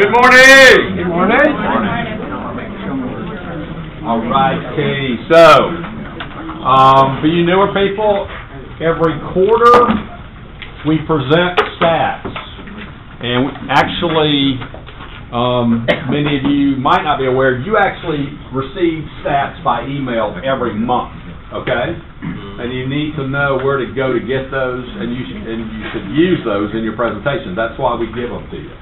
Good morning. Good morning. All right, Katie. So, for you newer people, every quarter we present stats, and actually, many of you might not be aware, you actually receive stats by email every month. Okay, and you need to know where to go to get those, and you should use those in your presentation. That's why we give them to you.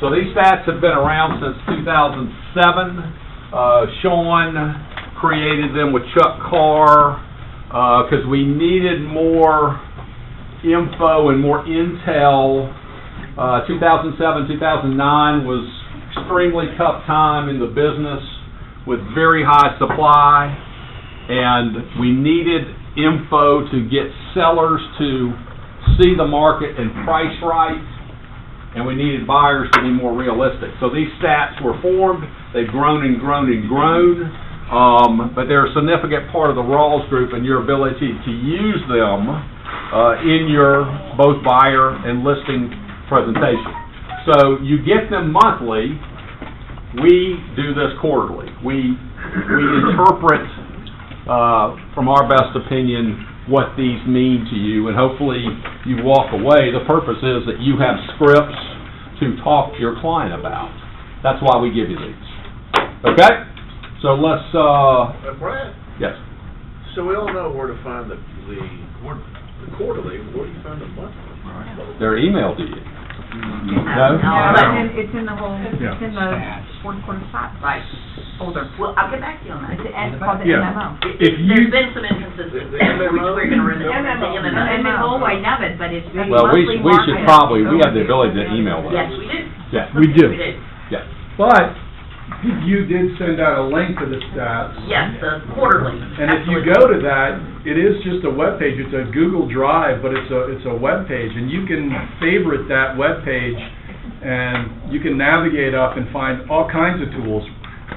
So these stats have been around since 2007. Sean created them with Chuck Carr because we needed more info and more intel. 2007, 2009 was extremely tough time in the business with very high supply, and we needed info to get sellers to see the market and price right, and we needed buyers to be more realistic. So these stats were formed. They've grown and grown and grown, but they're a significant part of the Rawls Group and your ability to use them in your both buyer and listing presentation. So you get them monthly. We do this quarterly. We interpret from our best opinion what these mean to you, and hopefully you walk away. The purpose is that you have scripts to talk to your client about. That's why we give you these. Okay? So let's Brad. yes. So we all know where to find the quarterly. Where do you find the monthly? They're emailed to you. No? It's in the whole, it's in the fourth quarter site. Right. Folder. Well, I'll get back to you on that. It's called the MMO. There's been some inconsistencies, which we're going to run into. And there's always of it, but it's Well, we should probably, we have the ability to email them. Yes, we do. Yeah. We do. We do. Yeah. But you did send out a link to the stats. Yes, the quarterly. And if you go to that, it is just a web page. It's a Google Drive, but it's a web page, and you can favorite that web page, and you can navigate up and find all kinds of tools.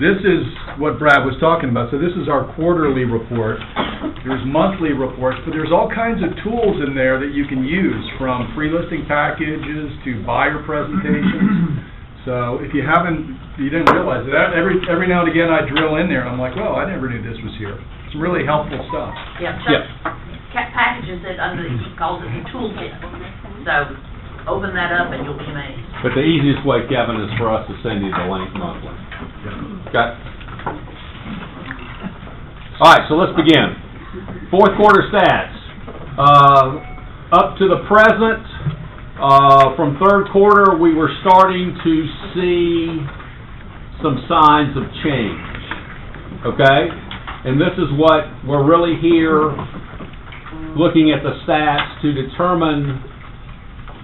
This is what Brad was talking about. So this is our quarterly report. There's monthly reports, but there's all kinds of tools in there that you can use, from free listing packages to buyer presentations. So if you didn't realize that, every now and again I drill in there and I'm like, well, I never knew this was here. It's really helpful stuff. Yeah, packages that he calls it the toolkit. So open that up and you'll be amazed. But the easiest way, Kevin, is for us to send you the link monthly. Okay? All right, so let's begin. Fourth quarter stats. Up to the present, from third quarter, we were starting to see some signs of change. Okay? And this is what we're really here looking at the stats to determine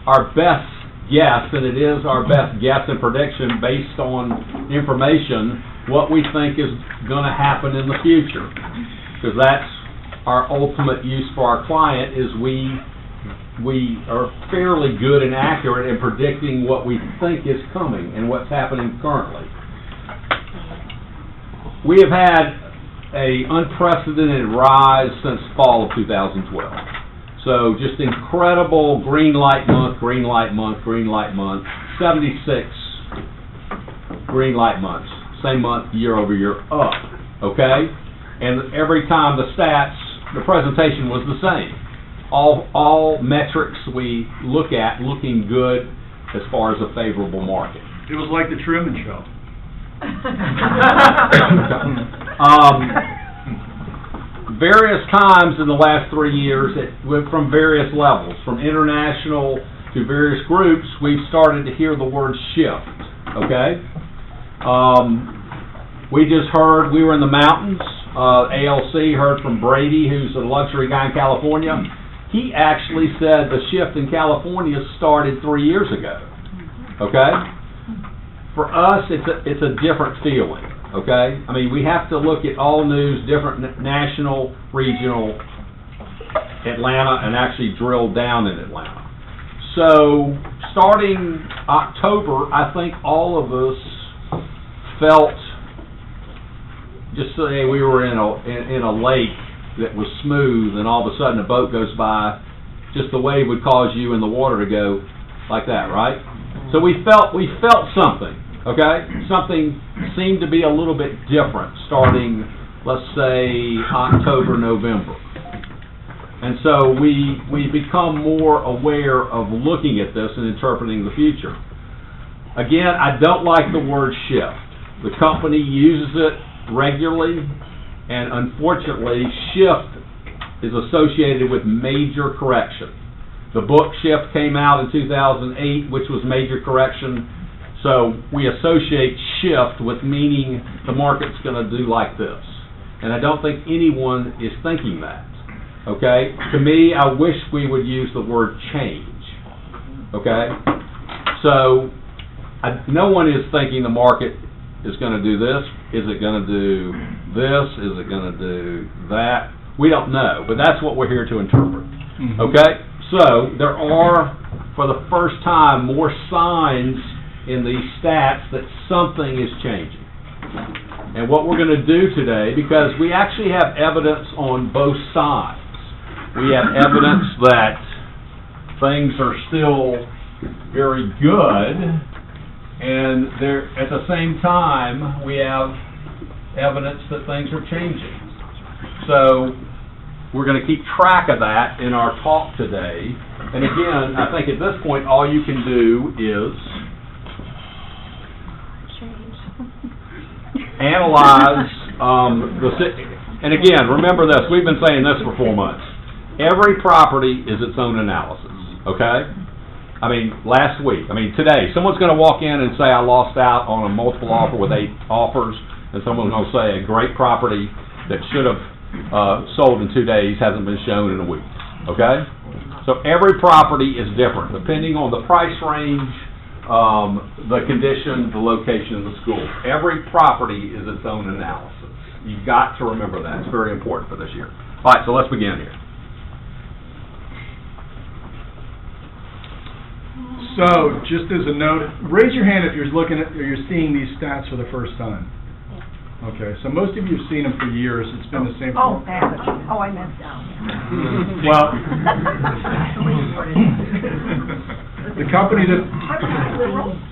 our best guess, and it is our best guess and prediction based on information, what we think is going to happen in the future. Because that's our ultimate use for our client, is we are fairly good and accurate in predicting what we think is coming and what's happening currently. We have had an unprecedented rise since fall of 2012. So just incredible green light month, green light month, green light month, 76 green light months, same month year over year up, okay? And every time the stats, the presentation was the same. All metrics we look at looking good as far as a favorable market. It was like the Truman Show. Various times in the last 3 years, from various levels, from international to various groups, we've started to hear the word shift, okay? We just heard, we were in the mountains, ALC heard from Brady, who's a luxury guy in California. He actually said the shift in California started 3 years ago, okay? For us, it's a different feeling. Okay? I mean, we have to look at all news, different national, regional, Atlanta, and actually drill down in Atlanta. So, starting October, I think all of us felt, just say we were in a lake that was smooth, and all of a sudden a boat goes by, just the wave would cause you in the water to go like that, right? So we felt something. Okay? Something seemed to be a little bit different starting, let's say, October, November. And so we become more aware of looking at this and interpreting the future. Again, I don't like the word shift. The company uses it regularly, and unfortunately, shift is associated with major correction. The book Shift came out in 2008, which was major correction. So we associate shift with meaning the market's going to do like this. And I don't think anyone is thinking that. Okay? To me, I wish we would use the word change. Okay? So no one is thinking the market is going to do this. Is it going to do this? Is it going to do that? We don't know, but that's what we're here to interpret. Okay? So there are, for the first time, more signs in these stats that something is changing. And what we're going to do today, because we actually have evidence on both sides. We have evidence that things are still very good, and at the same time, we have evidence that things are changing. So we're going to keep track of that in our talk today. And again, I think at this point, all you can do is analyze and again, remember this, we've been saying this for 4 months. Every property is its own analysis, okay? I mean, last week, today, someone's going to walk in and say, I lost out on a multiple offer with 8 offers, and someone's going to say a great property that should have sold in 2 days hasn't been shown in a week, okay? So every property is different, depending on the price range, the condition, the location of the school. Every property is its own analysis. You've got to remember that. It's very important for this year. All right, so let's begin here. So, just as a note, raise your hand if you're looking at or you're seeing these stats for the first time. Okay, so most of you have seen them for years. It's been the same. Oh, average. Oh, I meant down. Well, the company that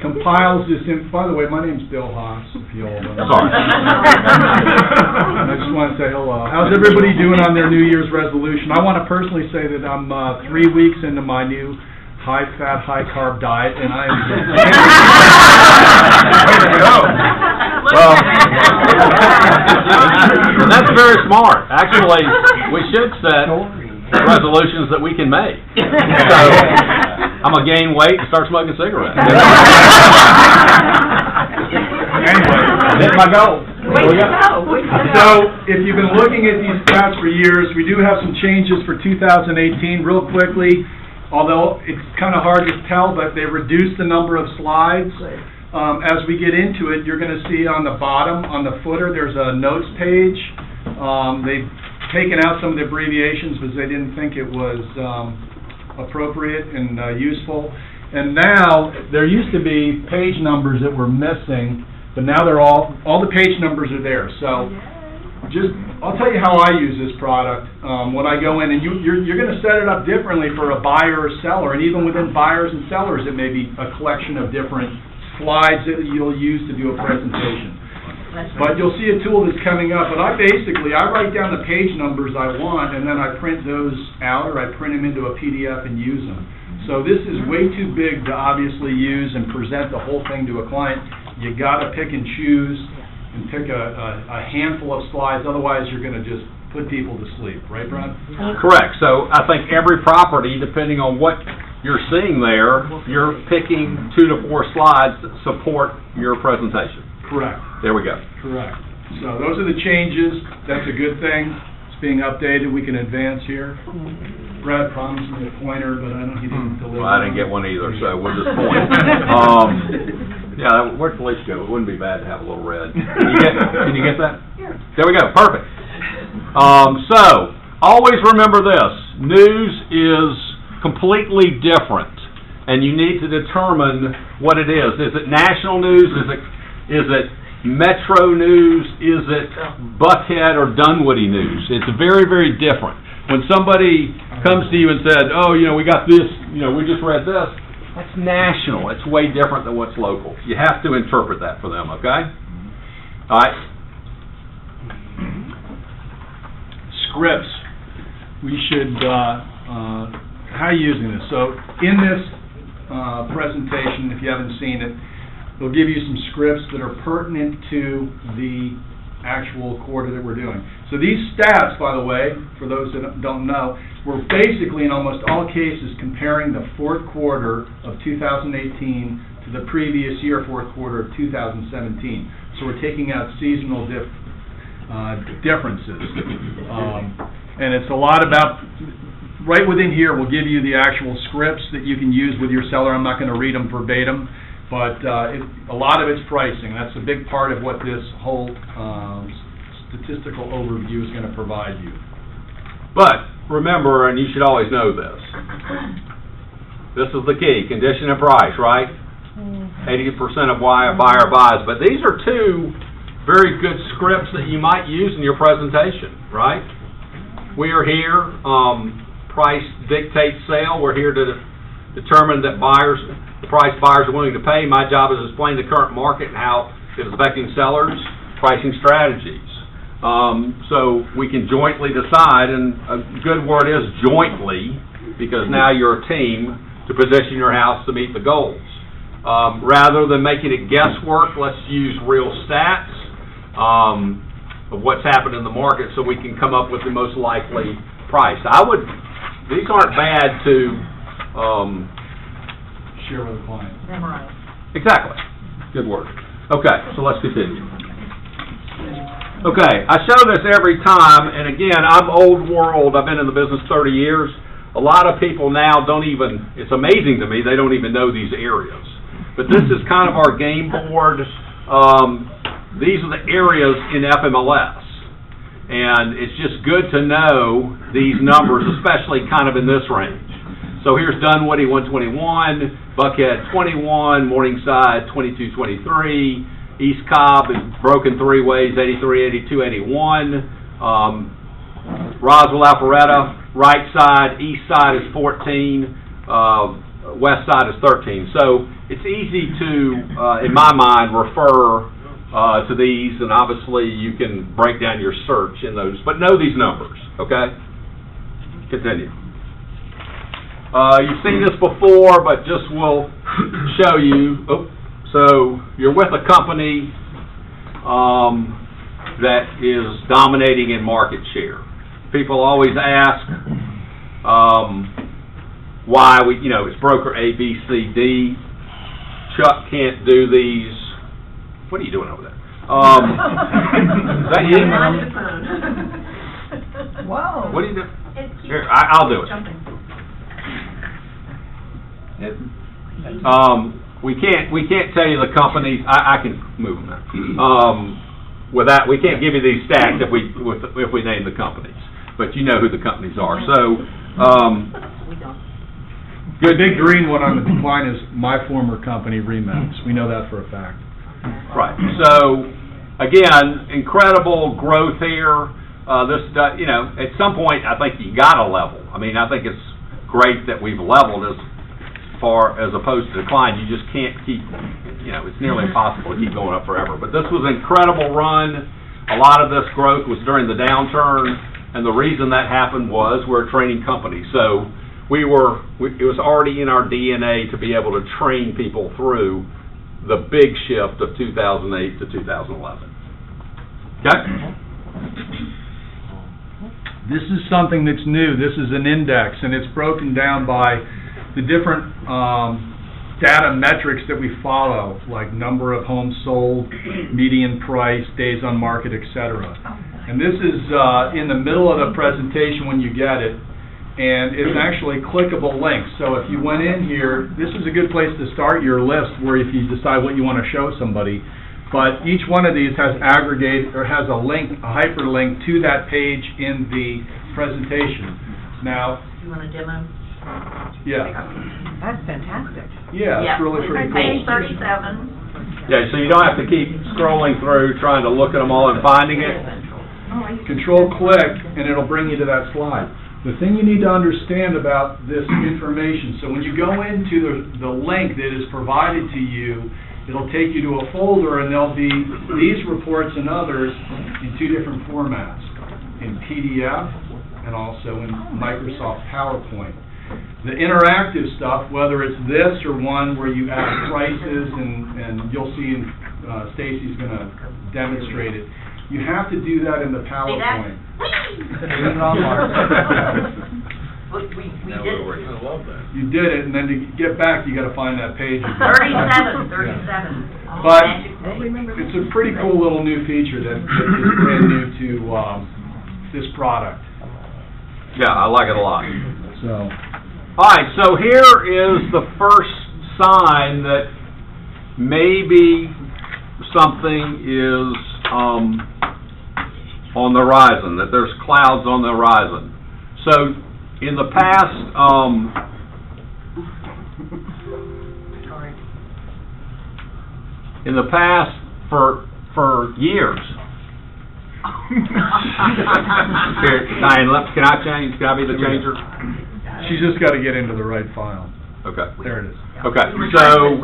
compiles this, by the way, my name's Bill Haas, if you all know. Sorry. I just want to say hello. How's everybody doing on their New Year's resolution? I want to personally say that I'm 3 weeks into my new high-fat, high-carb diet, and I am... Well, that's very smart. Actually, we should set resolutions that we can make. So, I'm going to gain weight and start smoking cigarettes. Anyway, hit my goal. So, if you've been looking at these stats for years, we do have some changes for 2018. Real quickly, although it's kind of hard to tell, but they reduced the number of slides. As we get into it, you're going to see on the bottom, on the footer, there's a notes page. They've taken out some of the abbreviations because they didn't think it was appropriate and useful. And now, there used to be page numbers that were missing, but now they're all the page numbers are there. So, I'll tell you how I use this product. When I go in, and you're going to set it up differently for a buyer or seller, and even within buyers and sellers, it may be a collection of different slides that you'll use to do a presentation. But you'll see a tool that's coming up, but I write down the page numbers I want, and then I print those out, or I print them into a PDF and use them. So this is way too big to obviously use and present the whole thing to a client. You got to pick and choose and pick a handful of slides, otherwise you're going to just put people to sleep. Right, Brad? Correct. So I think every property, depending on what you're seeing there, you're picking 2 to 4 slides that support your presentation. Correct. There we go. Correct. So those are the changes. That's a good thing. It's being updated. We can advance here. Brad promised me a pointer, but he didn't deliver. Well, I didn't get one either, so we'll just point. Yeah, where'd Felicia go? It wouldn't be bad to have a little red. Can you get that? There we go. Perfect. So, always remember this. News is completely different, and you need to determine what it is. Is it national news? Is it Metro news? Is it Buckhead or Dunwoody news? It's very, very different. When somebody comes to you and said, oh, we got this, we just read this, That's national. It's way different than what's local. You have to interpret that for them, okay? All right. Scripts. We should, how are you using this? So in this presentation, if you haven't seen it, they'll give you some scripts that are pertinent to the actual quarter that we're doing. So these stats, by the way, for those that don't know, we're basically in almost all cases comparing the fourth quarter of 2018 to the previous year fourth quarter of 2017. So we're taking out seasonal differences. And it's a lot about, right within here, we'll give you the actual scripts that you can use with your seller. I'm not going to read them verbatim, but a lot of it's pricing. That's a big part of what this whole statistical overview is going to provide you. But remember, and you should always know this, this is the key, condition and price, right? 80% of why a buyer buys. But these are two very good scripts that you might use in your presentation, right? We are here, price dictates sale. We're here to determine that the price buyers are willing to pay. My job is to explain the current market and how it is affecting sellers' pricing strategies. So we can jointly decide, and a good word is jointly, because now you're a team to position your house to meet the goals. Rather than making it guesswork, let's use real stats of what's happened in the market so we can come up with the most likely price. These aren't bad to Share with the client. Memorize. exactly. Good word. Okay, so let's continue. Okay, I show this every time, and again, I'm old world. I've been in the business 30 years. A lot of people now it's amazing to me, they don't even know these areas. But this is kind of our game board. These are the areas in FMLS. And it's just good to know these numbers, especially kind of in this range. So here's Dunwoody 121, Buckhead 21, Morningside 2223, East Cobb is broken three ways, 83, 82, 81. Roswell, Alpharetta, right side, east side is 14, west side is 13. So it's easy to, in my mind, refer to these, and obviously you can break down your search in those, but know these numbers, okay? Continue. You've seen this before, but just will show you. So you're with a company that is dominating in market share. People always ask why it's broker A, B, C, D. Chuck can't do these. What are you doing over there? Is that you? Whoa. What are you doing? Here, I'll do it. We can't tell you the companies. I can move them now. With that, we can't give you these stats if we name the companies, but you know who the companies are. So, The big green one on the decline is my former company, Remax. We know that for a fact. Right. So, again, incredible growth here. At some point, I think you got to level. I mean, I think it's great that we've leveled as opposed to decline. You just can't keep, it's nearly impossible to keep going up forever. But this was an incredible run. A lot of this growth was during the downturn, and the reason that happened was we're a training company. So it was already in our DNA to be able to train people through the big shift of 2008 to 2011. Okay? This is something that's new. This is an index, and it's broken down by the different data metrics that we follow, like number of homes sold, median price, days on market, etc. And this is in the middle of the presentation when you get it, and it's actually clickable links. So if you went in here, this is a good place to start your list where if you decide what you want to show somebody. But each one of these has has a link, a hyperlink to that page in the presentation. Now, You want a demo? yeah. That's fantastic. Yeah, it's really pretty Page cool. 37. Yeah, so you don't have to keep scrolling through trying to look at them all and finding it. Oh, I used to- Control click, and it'll bring you to that slide. The thing you need to understand about this information, so when you go into the link that is provided to you, it'll take you to a folder, and there'll be these reports and others in two different formats, in PDF and also in Microsoft PowerPoint. The interactive stuff, whether it's this or one where you add prices, and you'll see, Stacy's going to demonstrate it, you have to do that in the PowerPoint. We Now did we're gonna love that. You did it, and then to get back, you got to find that page. 37. But Magic it's a pretty cool little new feature that is brand new to this product. Yeah, I like it a lot. So, All right, so here is the first sign that maybe something is on the horizon, that there's clouds on the horizon. So in the past, for years. Here, Diane, can I change? Can I be the changer? she's just got to get into the right file. Okay. There it is. Okay, so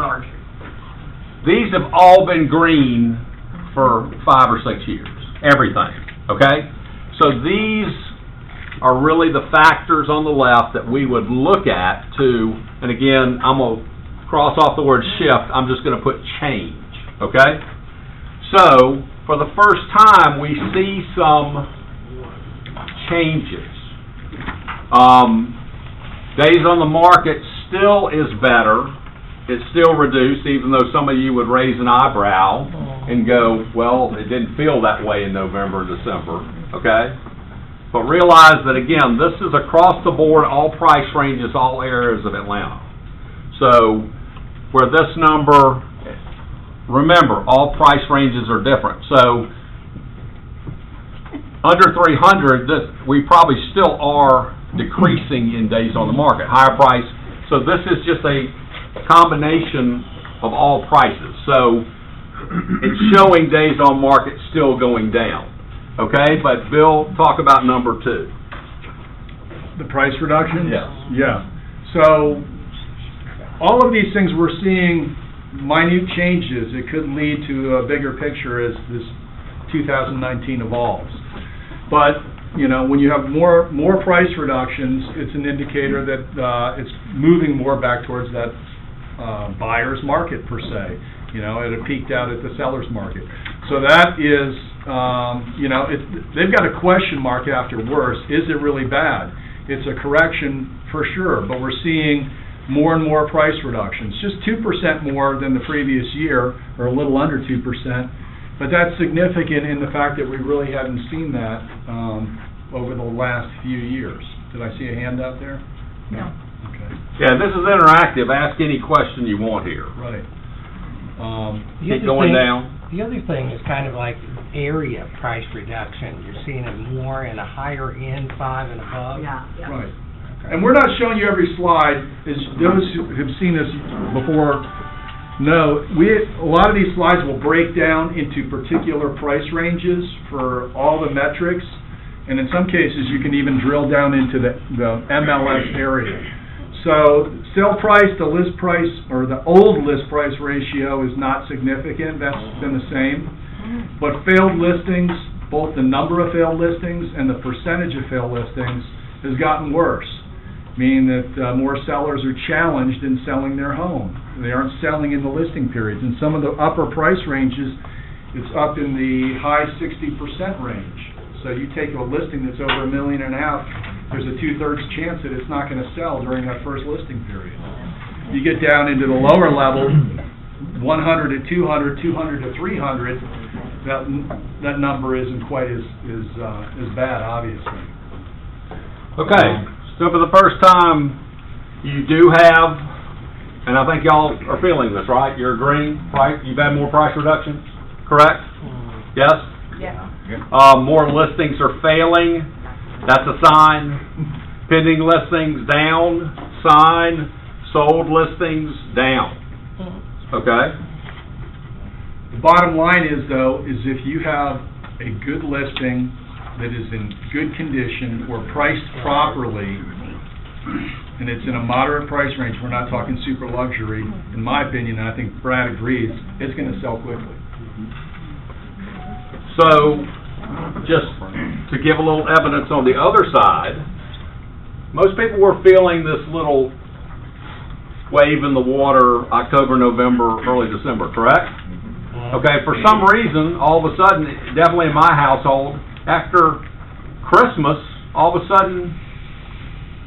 these have all been green for 5 or 6 years. Everything. Okay? So these are really the factors on the left that we would look at to, and again, I'm going to cross off the word shift, I'm just going to put change. Okay? So, for the first time, we see some changes. Days on the market still is better. It's still reduced, even though some of you would raise an eyebrow and go, well, it didn't feel that way in November, December, okay? But realize that, again, this is across the board, all price ranges, all areas of Atlanta. So, where this number, remember, all price ranges are different. So, under 300, we probably still are decreasing in days on the market, higher price. So this is just a combination of all prices. So it's showing days on market still going down. Okay, but Bill, talk about number 2. The price reduction? Yes. Yeah. So all of these things we're seeing minute changes. It could lead to a bigger picture as this 2019 evolves. But you know, when you have more price reductions, it's an indicator that it's moving more back towards that buyer's market per se. You know, it had peaked out at the seller's market. So that is, you know, they've got a question mark after worse. Is it really bad? It's a correction for sure, but we're seeing more and more price reductions. Just 2% more than the previous year, or a little under 2%. But that's significant in the fact that we really haven't seen that over the last few years. Did I see a hand out there? No. Okay. Yeah, this is interactive. Ask any question you want here. Right. Keep going down. The other thing is kind of like area price reduction. You're seeing it more in a higher end 5 and above. Yeah. Right. And we're not showing you every slide. As those who have seen this before know, a lot of these slides will break down into particular price ranges for all the metrics, and in some cases you can even drill down into the MLS area. So sale price to list price, or the old list price ratio, is not significant. That's been the same. But failed listings, both the number of failed listings and the percentage of failed listings, has gotten worse, meaning that more sellers are challenged in selling their home. They aren't selling in the listing periods. In some of the upper price ranges, it's up in the high 60% range. So you take a listing that's over $1.5 million, there's a 2/3 chance that it's not going to sell during that first listing period. You get down into the lower level, 100 to 200, 200 to 300, that number isn't quite as bad, obviously. Okay, so for the first time, you do have, and I think y'all are feeling this, right? You're agreeing, right? You've had more price reductions, correct? Yes? Yeah. More listings are failing, that's a sign. Pending listings down, sign. Sold listings down. Okay? The bottom line is, though, is if you have a good listing that is in good condition or priced properly, and it's in a moderate price range, we're not talking super luxury, in my opinion, and I think Brad agrees, it's gonna sell quickly. So, just to give a little evidence on the other side, most people were feeling this little wave in the water October, November, early December, correct? Okay, for some reason, all of a sudden, definitely in my household, after Christmas, all of a sudden,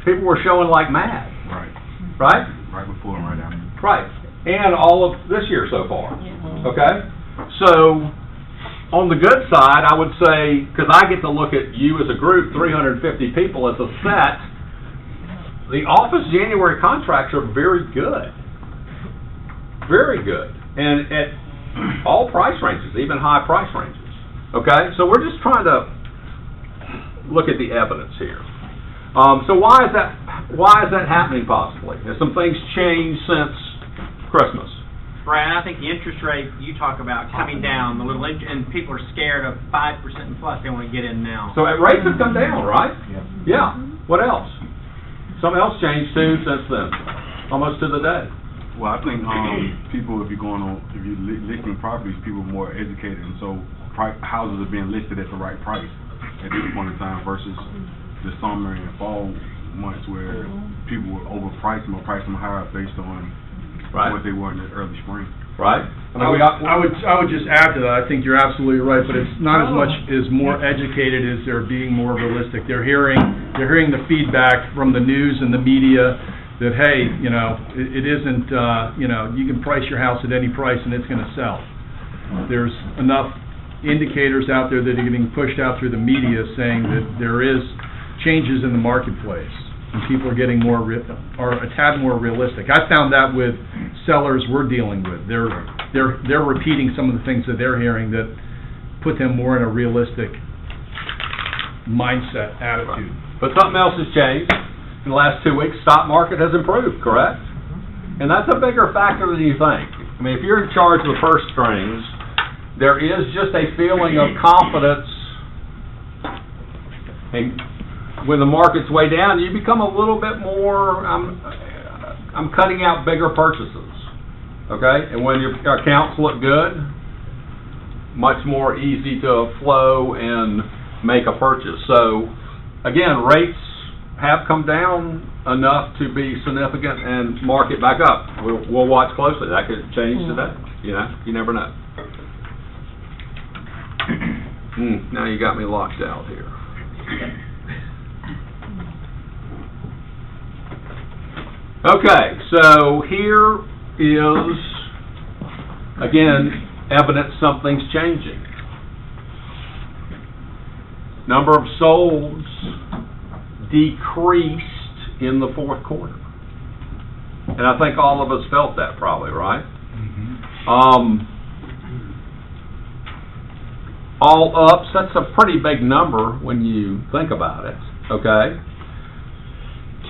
people were showing like mad. Right. Right? Right before and right after. Right. And all of this year so far. Okay? So, on the good side, I would say, because I get to look at you as a group, 350 people as a set, the office January contracts are very good. Very good. And at all price ranges, even high price ranges. Okay? So we're just trying to look at the evidence here. So why is that happening possibly? Have some things changed since Christmas? Brad, I think the interest rate you talk about coming down, and people are scared of 5% plus, they want to get in now. So rates have come down, right? Yeah. What else? Something else changed too since then, almost to the day. Well, I think people, if you're listing properties, people are more educated, and so houses are being listed at the right price at this point in time versus the summer and fall months where people would overprice them or price them higher based on what they were in the early spring. Right. I would just add to that. I think you're absolutely right, but it's not as much as more educated as they're being more realistic. They're hearing the feedback from the news and the media that, hey, you know, it isn't, you know, you can price your house at any price and it's going to sell. There's enough indicators out there that are getting pushed out through the media saying that there is changes in the marketplace and people are getting more are a tad more realistic. I found that with sellers we're dealing with. They're repeating some of the things that they're hearing that put them more in a realistic mindset attitude. But something else has changed. In the last 2 weeks, stock market has improved, correct? And that's a bigger factor than you think. I mean, if you're in charge of the purse strings, there is just a feeling of confidence. And when the market's way down, you become a little bit more, I'm cutting out bigger purchases. Okay? And when your accounts look good, much more easy to flow and make a purchase. So, again, rates have come down enough to be significant and mark it back up. We'll watch closely. That could change today. You know, you never know. Now you got me locked out here. Okay, so here is, again, evidence something's changing. Number of solds decreased in the fourth quarter. And I think all of us felt that probably, right? All ups, that's a pretty big number when you think about it, okay?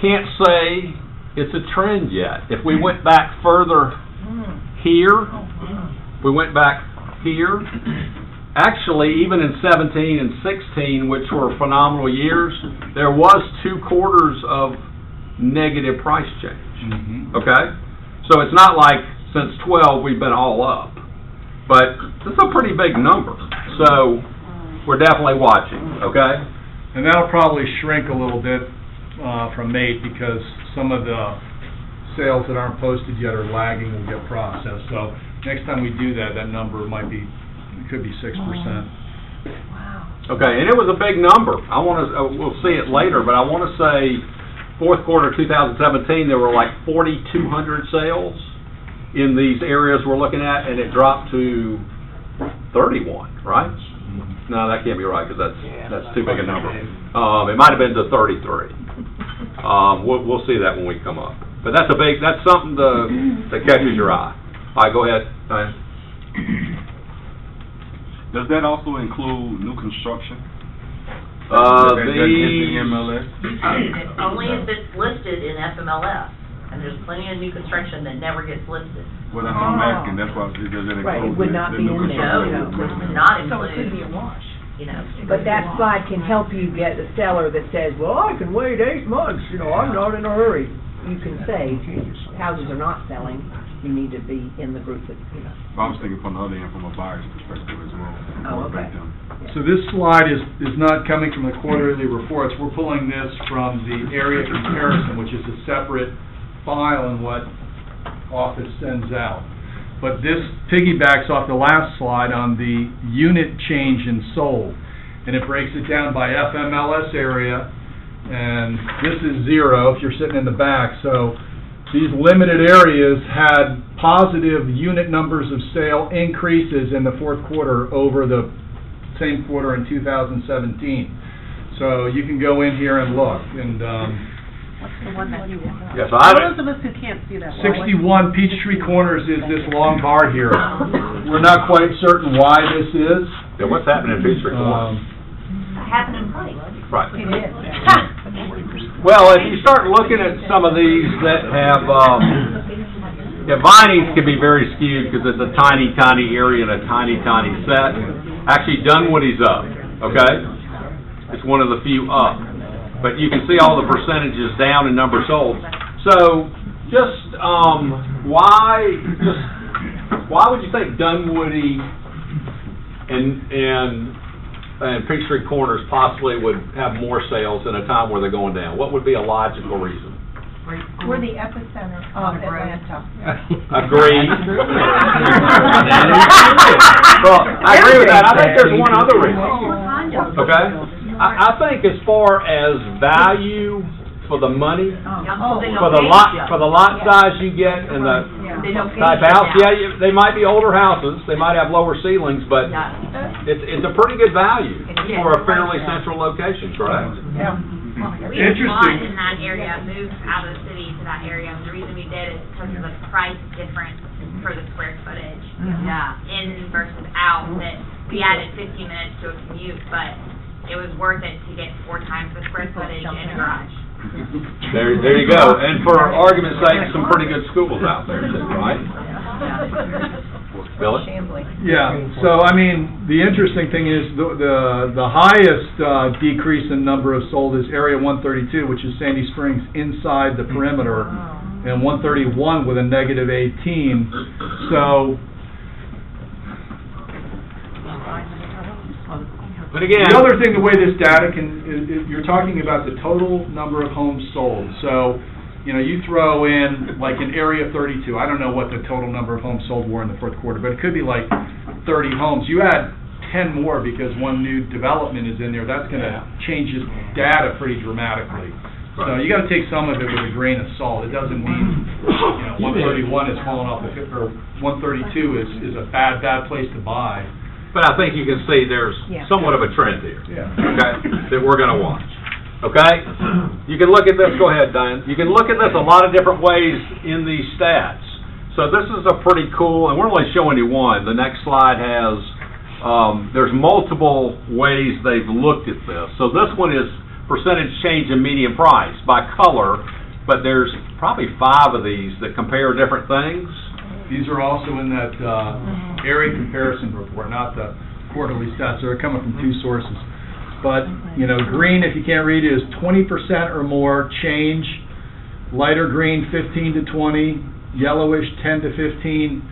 Can't say it's a trend yet. If we went back further here, actually, even in 17 and 16, which were phenomenal years, there was 2 quarters of negative price change. Okay? So it's not like since 12 we've been all up. But it's a pretty big number. So we're definitely watching. Okay? And that'll probably shrink a little bit from May because some of the sales that aren't posted yet are lagging will get processed. So next time we do that, that number could be 6%. Wow. Okay, and it was a big number. We'll see it later, but I want to say fourth quarter 2017 there were like 4,200 sales in these areas we're looking at, and it dropped to 31, right? No, that can't be right because that's too big a number. It might have been to 33. We'll see that when we come up. But that's something that catches your eye. All right, go ahead, Diane. Does that also include new construction? Only if it's listed in FMLS, and there's plenty of new construction that never gets listed. Well, that's what I'm asking. That's why does it include Right, it would not the be new in there. construction? No, it's not So it could included. be a wash. you know. But that slide can help you get a seller that says, well, I can wait 8 months, you know, I'm not in a hurry. You can say, houses are not selling, you need to be in the group that, you know. I was thinking from the other end, from a buyer's perspective as well. Oh, okay. So this slide is not coming from the quarterly reports. We're pulling this from the area comparison, which is a separate file in what Office sends out. But this piggybacks off the last slide on the unit change in sold. And it breaks it down by FMLS area, and this is 0 if you're sitting in the back. So these limited areas had positive unit numbers of sale increases in the fourth quarter over the same quarter in 2017. So you can go in here and look, and What's the one that you want? Yes, For those of us who can't see that. 61 Peachtree Corners is this long bar here. We're not quite certain why this is. Yeah, what's happening in Peachtree Corners? Happening place. Right. It is. Well, if you start looking at some of these that have, Vinings can be very skewed because it's a tiny, tiny area and a tiny, tiny set. Actually, Dunwoody's up, okay? It's one of the few up. But you can see all the percentages down in number sold. So, why would you think Dunwoody and Peachtree Corners possibly would have more sales in a time where they're going down? What would be a logical reason? We're the epicenter of Atlanta. Agreed. Well, I agree with that. I think there's one other reason. Okay? I think as far as value for the money, for the lot size you get and the type of house, they might be older houses, they might have lower ceilings, but it's a pretty good value for a fairly central location, correct? Yeah. We had a lot in that area, moved out of the city to that area, and the reason we did is because of the price difference for the square footage. Yeah. In versus out, that we added 15 minutes to a commute, but it was worth it to get 4 times the square footage in a garage. There you go. And for argument's sake, some pretty good schools out there, too, right? Billy? Yeah, so I mean, the interesting thing is the highest decrease in number of sold is Area 132, which is Sandy Springs inside the perimeter, and 131 with a negative 18. So, but again, the other thing, the way this data you're talking about the total number of homes sold. So, you know, you throw in, like in Area 32, I don't know what the total number of homes sold were in the fourth quarter, but it could be like 30 homes. You add 10 more because one new development is in there, that's going to change this data pretty dramatically. So you got to take some of it with a grain of salt. It doesn't mean, you know, 131 is falling off the hip, or 132 is a bad place to buy. But I think you can see there's somewhat of a trend here, okay, that we're going to watch. Okay? You can look at this, go ahead, Diane. You can look at this a lot of different ways in these stats. So this is a pretty cool, and we're only showing you one. The next slide has, there's multiple ways they've looked at this. So this one is percentage change in median price by color, but there's probably 5 of these that compare different things. These are also in that area comparison report, not the quarterly stats. They're coming from 2 sources. But, you know, green, if you can't read it, is 20% or more change. Lighter green, 15 to 20. Yellowish, 10 to 15.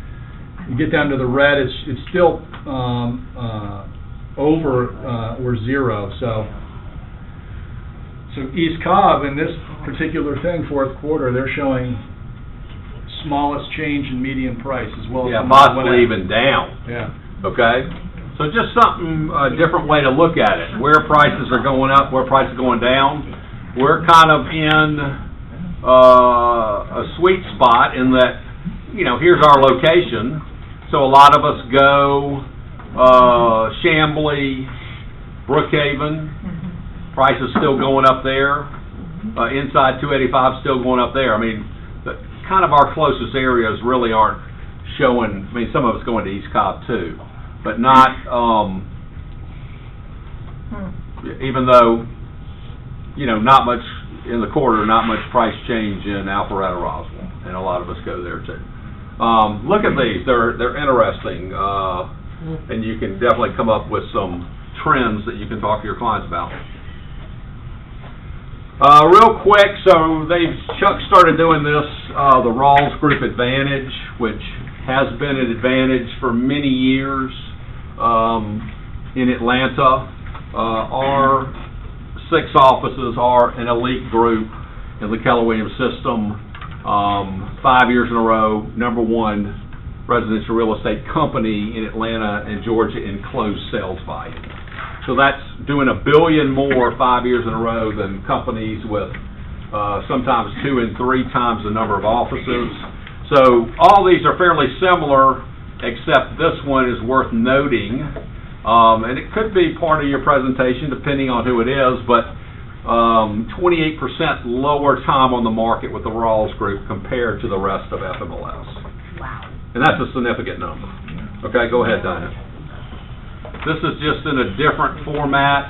You get down to the red, it's still over or 0. So East Cobb, in this particular thing, fourth quarter, they're showing smallest change in median price as well as possibly even down. Yeah. Okay? So just something, a different way to look at it. Where prices are going up, where prices are going down. We're kind of in a sweet spot in that, you know, here's our location. So a lot of us go Chamblee, Brookhaven. Prices still going up there. Inside 285 still going up there. I mean, kind of our closest areas really aren't showing. I mean, some of us going to East Cobb too. But not, even though, you know, not much in the quarter, not much price change in Alpharetta, Roswell, and a lot of us go there too. Look at these; they're interesting, and you can definitely come up with some trends that you can talk to your clients about. Real quick, so Chuck started doing this, the Rawls Group Advantage, which has been an advantage for many years in Atlanta. Our 6 offices are an elite group in the Keller Williams system. 5 years in a row, #1 residential real estate company in Atlanta and Georgia in closed sales volume. So that's doing $1 billion more 5 years in a row than companies with sometimes 2 and 3 times the number of offices. So all these are fairly similar, except this one is worth noting. And it could be part of your presentation depending on who it is, but 28% lower time on the market with the Rawls Group compared to the rest of FMLS. Wow. And that's a significant number. Okay, go ahead, Diane. This is just in a different format.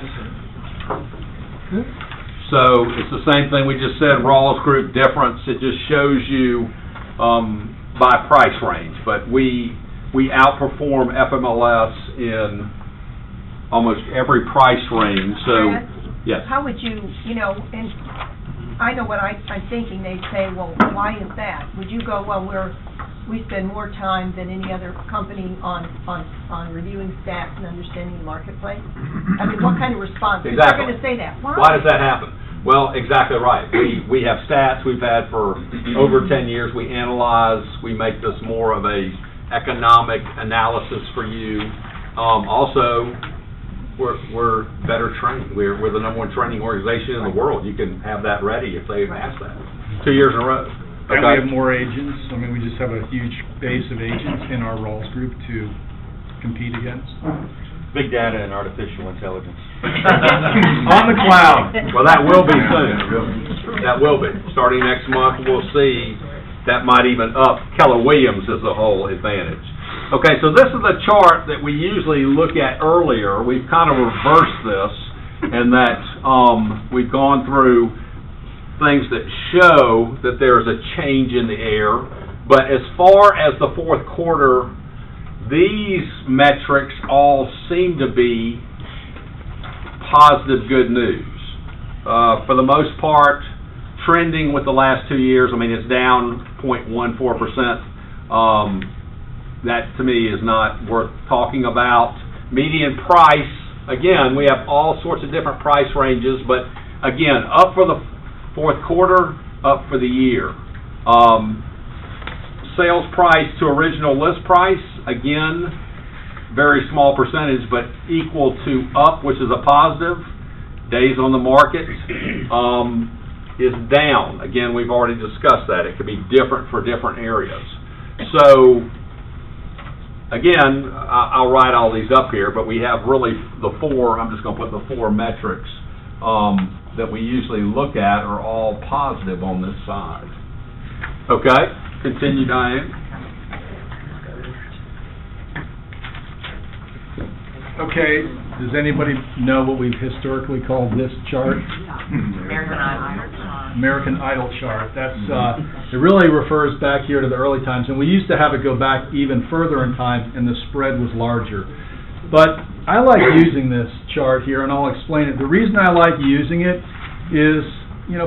So it's the same thing we just said, Rawls Group difference. It just shows you by price range. But we outperform FMLS in almost every price range. So, yes. How would you, and I know what I'm thinking, they'd say, well, why is that? Would you go, well, we spend more time than any other company on reviewing stats and understanding the marketplace? I mean, what kind of response? Exactly. They're going to say that. Why does that happen? Well, exactly right. We have stats we've had for over 10 years. We analyze. We make this more of a economic analysis for you. Also, we're better trained. We're the #1 training organization in the world. You can have that ready if they ask that. 2 years in a row. And we have more agents. I mean, we just have a huge base of agents in our Rawls Group to compete against. Big data and artificial intelligence. On the cloud. Well, that will be soon. That will be. Starting next month, we'll see. That might even up Keller Williams as a whole advantage. Okay, so this is the chart that we usually look at earlier. We've kind of reversed this, and that we've gone through things that show that there's a change in the air. But as far as the fourth quarter, these metrics all seem to be positive good news. For the most part, trending with the last 2 years, I mean, it's down 0.14%. That to me is not worth talking about. Median price, again, we have all sorts of different price ranges, but again, up for the fourth quarter, up for the year. Sales price to original list price, again, very small percentage, but equal to up, which is a positive. Days on the market is down. Again, we've already discussed that. It could be different for different areas. So, again, I'll write all these up here, but we have really the 4, I'm just going to put the 4 metrics that we usually look at are all positive on this side. Okay, continue, Diane. Okay, does anybody know what we've historically called this chart? American Idol chart. American Idol chart. That's it really refers back here to the early times, and we used to have it go back even further in time, and the spread was larger. But I like using this chart here, and I'll explain it. The reason I like using it is,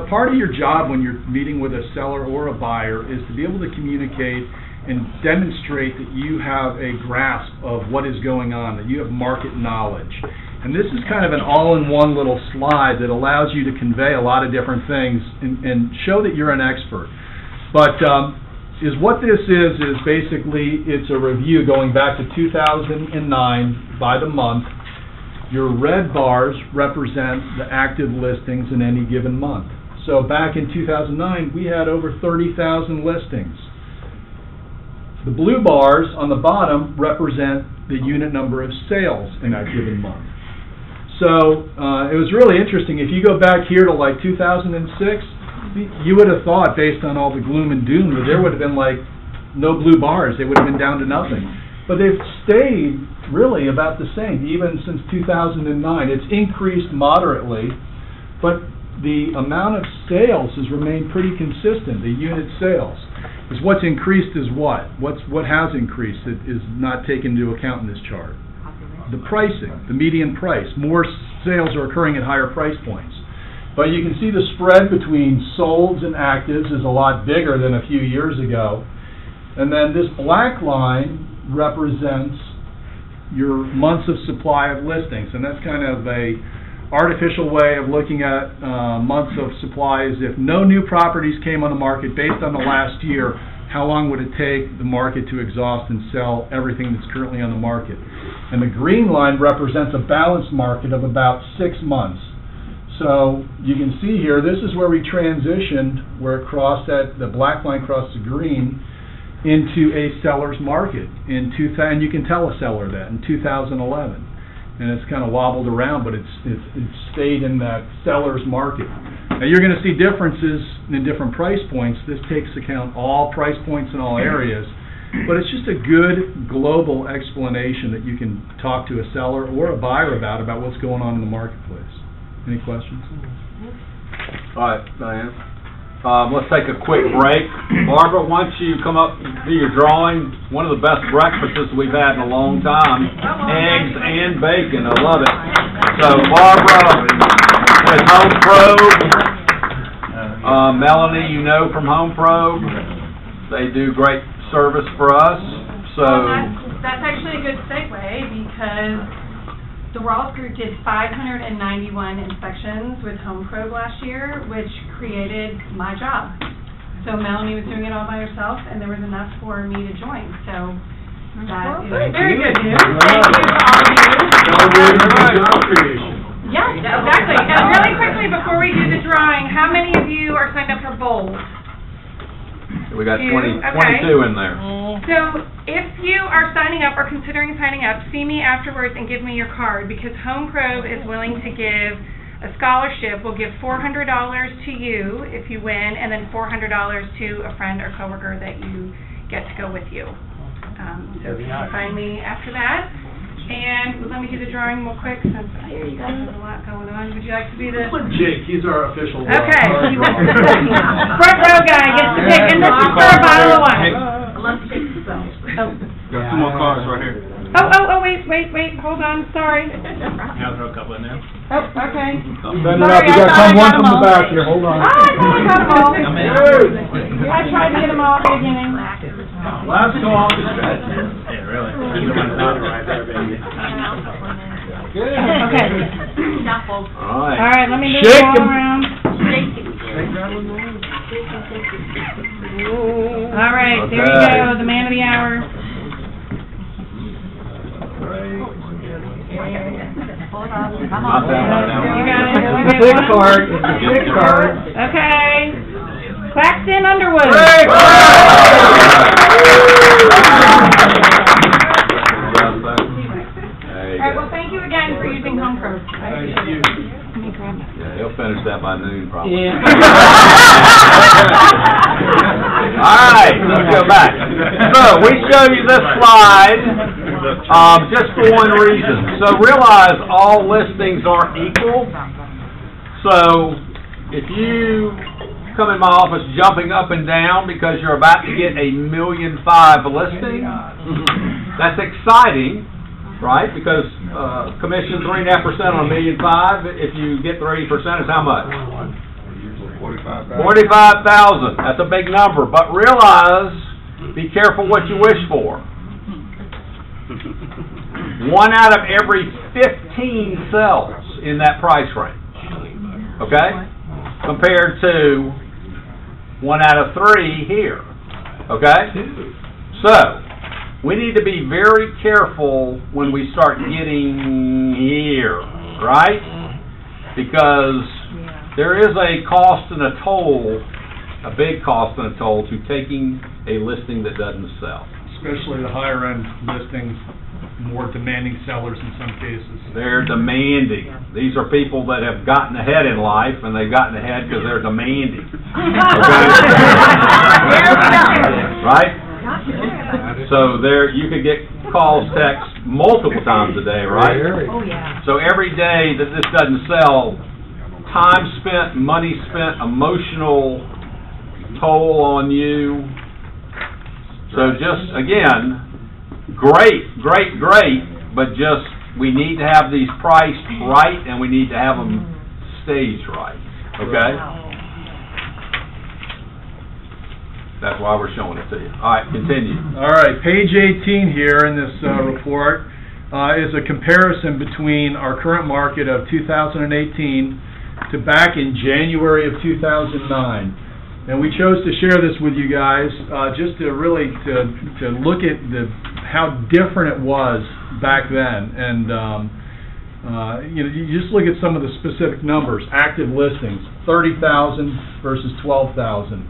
part of your job when you're meeting with a seller or a buyer is to be able to communicate and demonstrate that you have a grasp of what is going on, that you have market knowledge. And this is kind of an all-in-one little slide that allows you to convey a lot of different things and show that you're an expert. But what this is basically, it's a review going back to 2009 by the month. Your red bars represent the active listings in any given month. So back in 2009, we had over 30,000 listings. The blue bars on the bottom represent the unit number of sales in that given month. So it was really interesting. If you go back here to like 2006, you would have thought, based on all the gloom and doom, that there would have been like no blue bars. They would have been down to nothing. But they've stayed really about the same, even since 2009. It's increased moderately, but the amount of sales has remained pretty consistent, the unit sales. Is what's increased is what? What has increased that is not taken into account in this chart? the pricing, the median price. More sales are occurring at higher price points. But you can see the spread between solds and actives is a lot bigger than a few years ago. And then this black line represents your months of supply of listings, and that's kind of a artificial way of looking at months of supply. Is if no new properties came on the market based on the last year, how long would it take the market to exhaust and sell everything that's currently on the market? And the green line represents a balanced market of about 6 months. So you can see here, this is where we transitioned, where it crossed the black line crossed the green, into a seller's market and you can tell a seller that in 2011, and it's kind of wobbled around, but it's stayed in that seller's market. Now you're going to see differences in different price points. This takes account all price points in all areas, but it's just a good global explanation that you can talk to a seller or a buyer about what's going on in the marketplace. Any questions? All right, Diane. Let's take a quick break. Barbara, why don't you come up and do your drawing? One of the best breakfasts we've had in a long time. Eggs and bacon. I love it. So Barbara with Home Probe. Melanie, you know from Home Probe. They do great service for us. So that's actually a good segue, because the Rawls Group did 591 inspections with Home Probe last year, which created my job. So Melanie was doing it all by herself, and there was enough for me to join. So that is very good news. Thank you to all of you. Yes, exactly. And really quickly, before we do the drawing, how many of you are signed up for Bold? we got 22 in there. So if you are signing up or considering signing up, see me afterwards and give me your card, because Home Probe is willing to give a scholarship. We'll give $400 to you if you win, and then $400 to a friend or coworker that you get to go with you. So you can find me after that. And let me do the drawing real quick, since I think there's a lot going on. Would you like to be the... Jake, he's our official... Okay. Front row guy gets to pick, and this is for a bottle of wine. Let's take the spells. Got 2 more cards right here. Oh, wait, hold on, sorry. I'll throw a couple in there. Oh, okay. Send it up, you got come one from the back here, hold on. I got them all. I tried to get them all at the beginning. Last call. Yeah, really. Okay. All All right, let me move Shake it all 'em. around. All right, there you Okay. go, the man of the hour. Not that right now. You got it. It's a Okay, big one. card, it's a big card. Okay. Claxton Underwood. All right, well, thank you again for using Home Probe. Thank you. Let me grab that. Yeah, he'll finish that by noon, probably. Yeah. All right, let's go back. So, we show you this slide just for one reason. So, realize all listings aren't equal. So, if you come in my office jumping up and down because you're about to get a 1.5 million listing, that's exciting, right? Because commission 3.5% on 1.5 million. If you get 30%, it's how much? 45,000. That's a big number. But realize, be careful what you wish for. 1 out of every 15 sells in that price range. Okay? Compared to 1 out of 3 here. Okay? So, we need to be very careful when we start getting here, right? Because there is a cost and a toll, a big cost and a toll to taking a listing that doesn't sell. Especially the higher end listings, more demanding sellers in some cases. They're demanding. These are people that have gotten ahead in life, and they've gotten ahead because they're demanding. Okay? Right? So there, you could get calls, texts multiple times a day, right? Oh, yeah. So every day that this doesn't sell, time spent, money spent, emotional toll on you. So just, again, great, but just, we need to have these priced right, and we need to have them staged right, okay? That's why we're showing it to you. All right, continue. All right, page 18 here in this report is a comparison between our current market of 2018 to back in January of 2009. And we chose to share this with you guys just to really to look at how different it was back then. And you just look at some of the specific numbers. Active listings, 30,000 versus 12,000.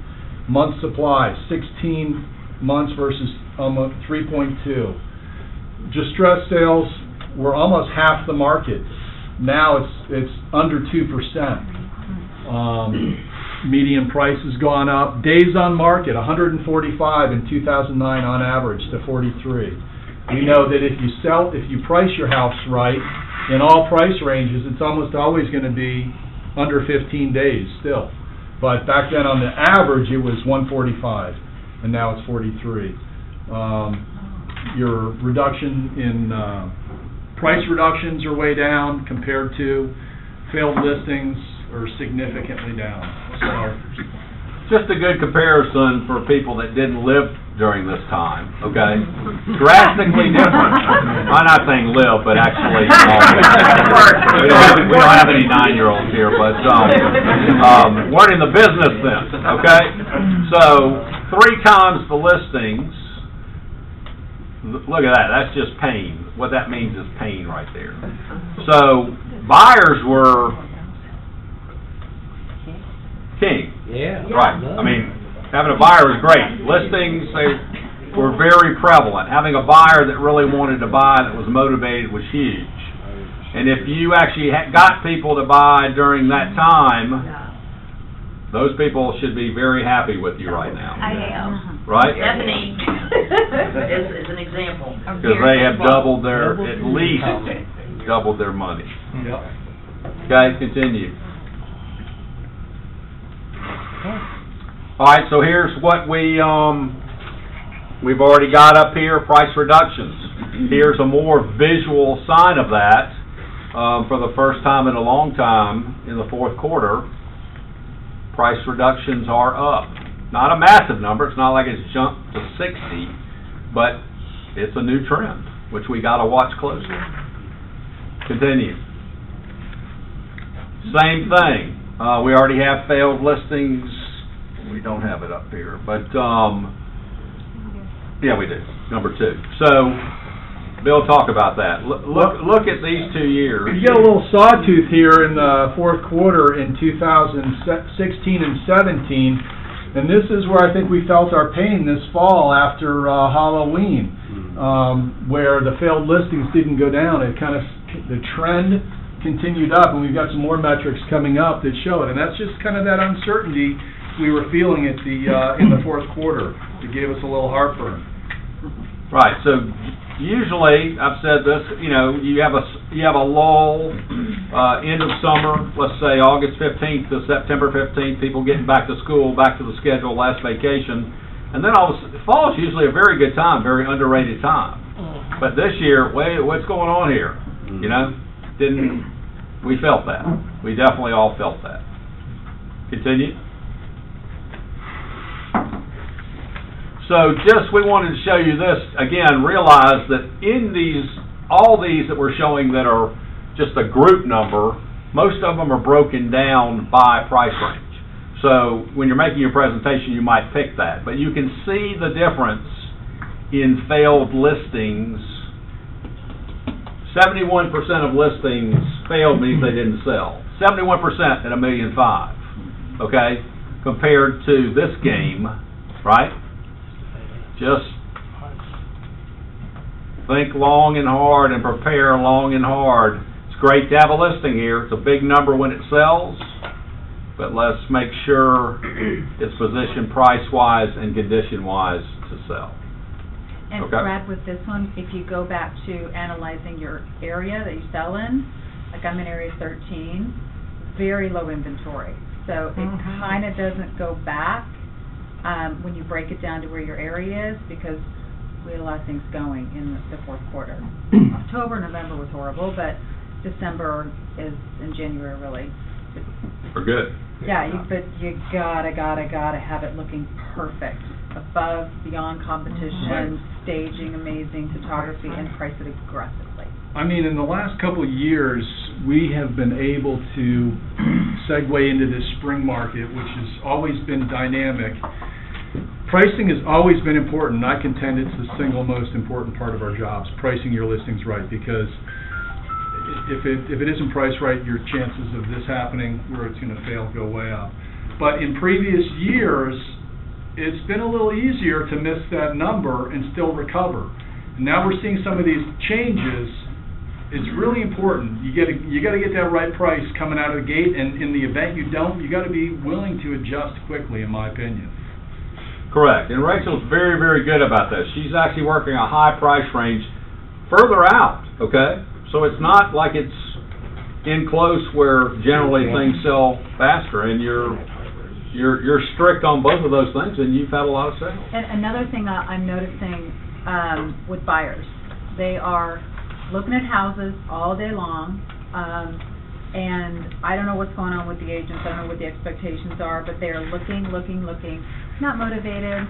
Month supply, 16 months versus almost 3.2. Distress sales were almost half the market. Now it's under 2%. Median price has gone up. Days on market, 145 in 2009 on average to 43. We know that if you price your house right in all price ranges, it's almost always going to be under 15 days still. But back then on the average it was 145, and now it's 43. Your reduction in price reductions are way down compared to failed listings are significantly down. So, just a good comparison for people that didn't live during this time, okay? Drastically different. I'm not saying live, but actually, we don't have any 9-year-olds here, but weren't in the business then, okay? So 3 times the listings. Look at that. That's just pain. What that means is pain right there. So buyers were king. Yeah. Right. I mean, having a buyer is great. Listings, they were very prevalent. Having a buyer that really wanted to buy, that was motivated, was huge. And if you actually got people to buy during that time, those people should be very happy with you right now. I am. Right? Stephanie is an example. Because they have doubled their, at least doubled their money. Okay, continue. All right, so here's what we've already got up here, price reductions. Here's a more visual sign of that for the first time in a long time in the fourth quarter. Price reductions are up. Not a massive number. It's not like it's jumped to 60, but it's a new trend, which we got to watch closely. Continue. Same thing. We already have failed listings. We don't have it up here, but yeah, we do. Number 2. So, Bill, talk about that. Look at these 2 years. You get a little sawtooth here in the fourth quarter in 2016 and 17, and this is where I think we felt our pain this fall after Halloween, where the failed listings didn't go down. It kind of, the trend continued up, and we've got some more metrics coming up that show it, and that's just kind of that uncertainty we were feeling at the in the fourth quarter. It gave us a little heartburn. Right. So usually, I've said this. You know, you have a lull, end of summer. Let's say August 15th to September 15th. People getting back to school, back to the schedule, last vacation, and then fall is usually a very good time, very underrated time. But this year, wait, what's going on here? You know, we felt that. We definitely all felt that. Continue. So we wanted to show you this, again, realize that in all these that we're showing that are just a group number, most of them are broken down by price range. So when you're making your presentation, you might pick that. But you can see the difference in failed listings. 71% of listings failed means they didn't sell. 71% at $1.5 million, okay, compared to this game, right? Just think long and hard and prepare long and hard. It's great to have a listing here. It's a big number when it sells, but let's make sure it's positioned price-wise and condition-wise to sell. And okay. Brad, with this one, if you go back to analyzing your area that you sell in, like I'm in area 13, very low inventory. So it kind of doesn't go back when you break it down to where your area is, because We had a lot of things going in the fourth quarter. October, November was horrible, but December and January really. We're good. Yeah, but you gotta have it looking perfect, above, beyond competition, staging, amazing photography, and price it aggressively. I mean, in the last couple of years, we have been able to segue into this spring market, which has always been dynamic. Pricing has always been important, and I contend it's the single most important part of our jobs, pricing your listings right, because if it isn't priced right, your chances of this happening, where it's going to fail, go way up. But in previous years, it's been a little easier to miss that number and still recover. And now we're seeing some of these changes. It's really important. You got to get that right price coming out of the gate, and in the event you don't, you got to be willing to adjust quickly, in my opinion. Correct. And Rachel's very, very good about this. She's actually working a high price range further out, okay? So it's not like it's in close where generally things sell faster, and you're strict on both of those things, and you've had a lot of sales. And another thing I'm noticing with buyers, they are looking at houses all day long, and I don't know what's going on with the agents, I don't know what the expectations are, but they are looking, not motivated.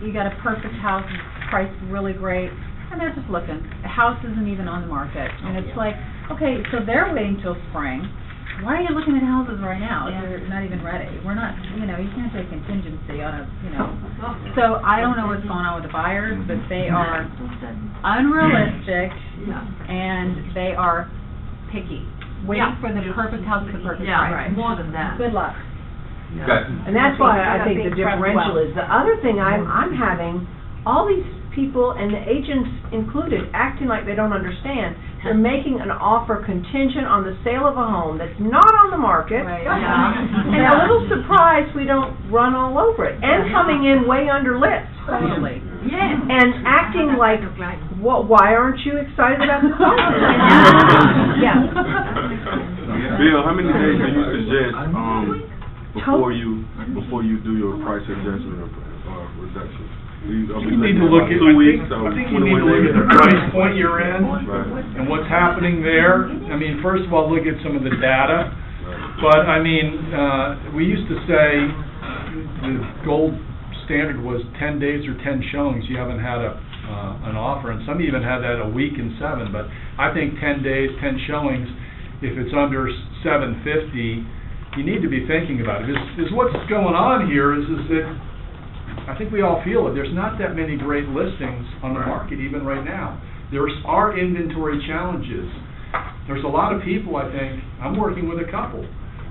You got a perfect house, priced really great, and they're just looking. The house isn't even on the market, and it's like, okay, so they're waiting till spring. Why are you looking at houses right now if you're not even ready? We're not, you can't take contingency on a, So I don't know what's going on with the buyers, but they are unrealistic, and they are picky, waiting for the perfect house at the perfect price. More than that. Good luck. Okay. And that's why I think the differential is, the other thing I'm having, all these people, and the agents included, acting like they don't understand. They're making an offer contingent on the sale of a home that's not on the market. Right. And a little surprised we don't run all over it. And coming in way under list. Totally. Yeah. And acting like, why aren't you excited about the sale? Yeah. Bill, how many days do you suggest before you do your price adjustment or reduction? You need to look at, I think you need to look at the price point you're in and what's happening there. I mean, first of all, look at some of the data. But I mean, we used to say the gold standard was 10 days or 10 showings. You haven't had an offer, and some even had that a week and 7. But I think 10 days, 10 showings, if it's under 750, you need to be thinking about it. Is what's going on here is that I think we all feel it. There's not that many great listings on the market even right now. There are inventory challenges. There's a lot of people, I think, I'm working with a couple,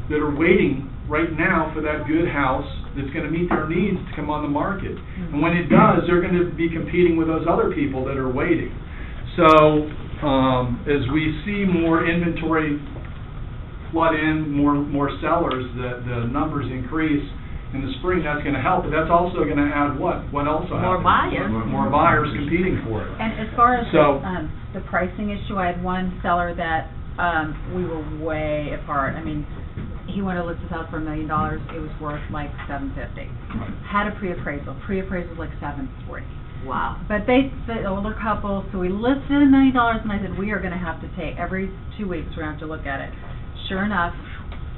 that are waiting right now for that good house that's going to meet their needs to come on the market. And when it does, they're going to be competing with those other people that are waiting. So as we see more inventory flood in, more sellers, the numbers increase. In the spring, that's going to help, but that's also going to add what? What else will happen? More buyers. More buyers competing for it. And as far as the pricing issue, I had one seller that we were way apart. I mean, he wanted to list his house for $1 million. It was worth like $750. Had a pre-appraisal. Pre-appraisal was like $740. Wow. But the older couple, so we listed $1 million, and I said, we are going to have to take, every 2 weeks, we're going to have to look at it. Sure enough,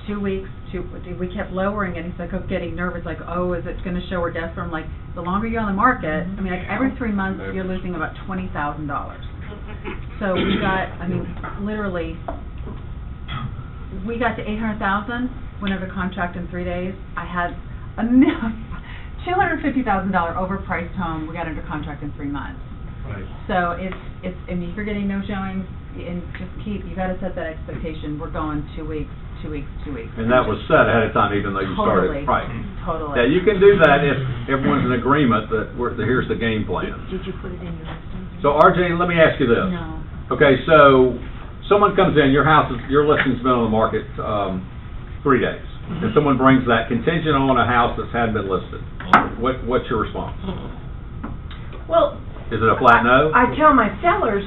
2 weeks, we kept lowering it. He's like, getting nervous, like, is it going to show we're desperate? I'm like, the longer you're on the market, I mean, like every 3 months, you're losing about $20,000. So we got, I mean, literally, we got to $800,000, went under contract in 3 days. I had a $250,000 overpriced home. We got under contract in 3 months. Right. So it's. I mean, if you're getting no showings, and just you got to set that expectation. We're going 2 weeks. 2 weeks, 2 weeks. And that was set ahead of time, even though you started. Right. Totally. Yeah, you can do that if everyone's in agreement that here's the game plan. Did you put it in your listing? So, RJ, let me ask you this. No. Okay, so someone comes in, your listing's been on the market 3 days, and someone brings that contingent on a house that's hadn't been listed. What's your response? Well, is it a flat no? I tell my sellers,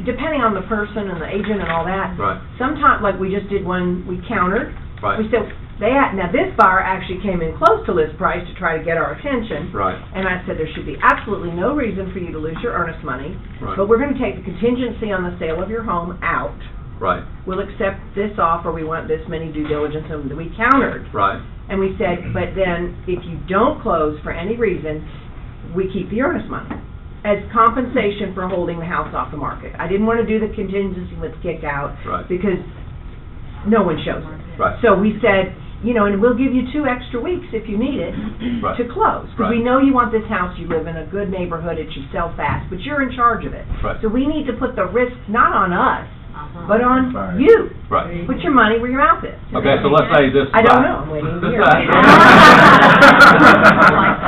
depending on the person and the agent and all that, right. Sometimes, like we just did one, we countered. Right. We said, Now this buyer actually came in close to list price to try to get our attention. Right. And I said, there should be absolutely no reason for you to lose your earnest money, Right. but we're gonna take the contingency on the sale of your home out. Right, We'll accept this offer, we want this many due diligence, and we countered. right. And we said, but then, if you don't close for any reason, we keep the earnest money as compensation for holding the house off the market. I didn't want to do the contingency with kick out, Right. because no one shows it. Right. So we said, and we'll give you 2 extra weeks if you need it Right. to close. Because we Right. know you want this house, you live in a good neighborhood, it should sell fast, but you're in charge of it. Right. So we need to put the risk not on us, but on you. Right. Put your money where your mouth is. Okay, so let's say this. I don't know, I'm waiting to hear.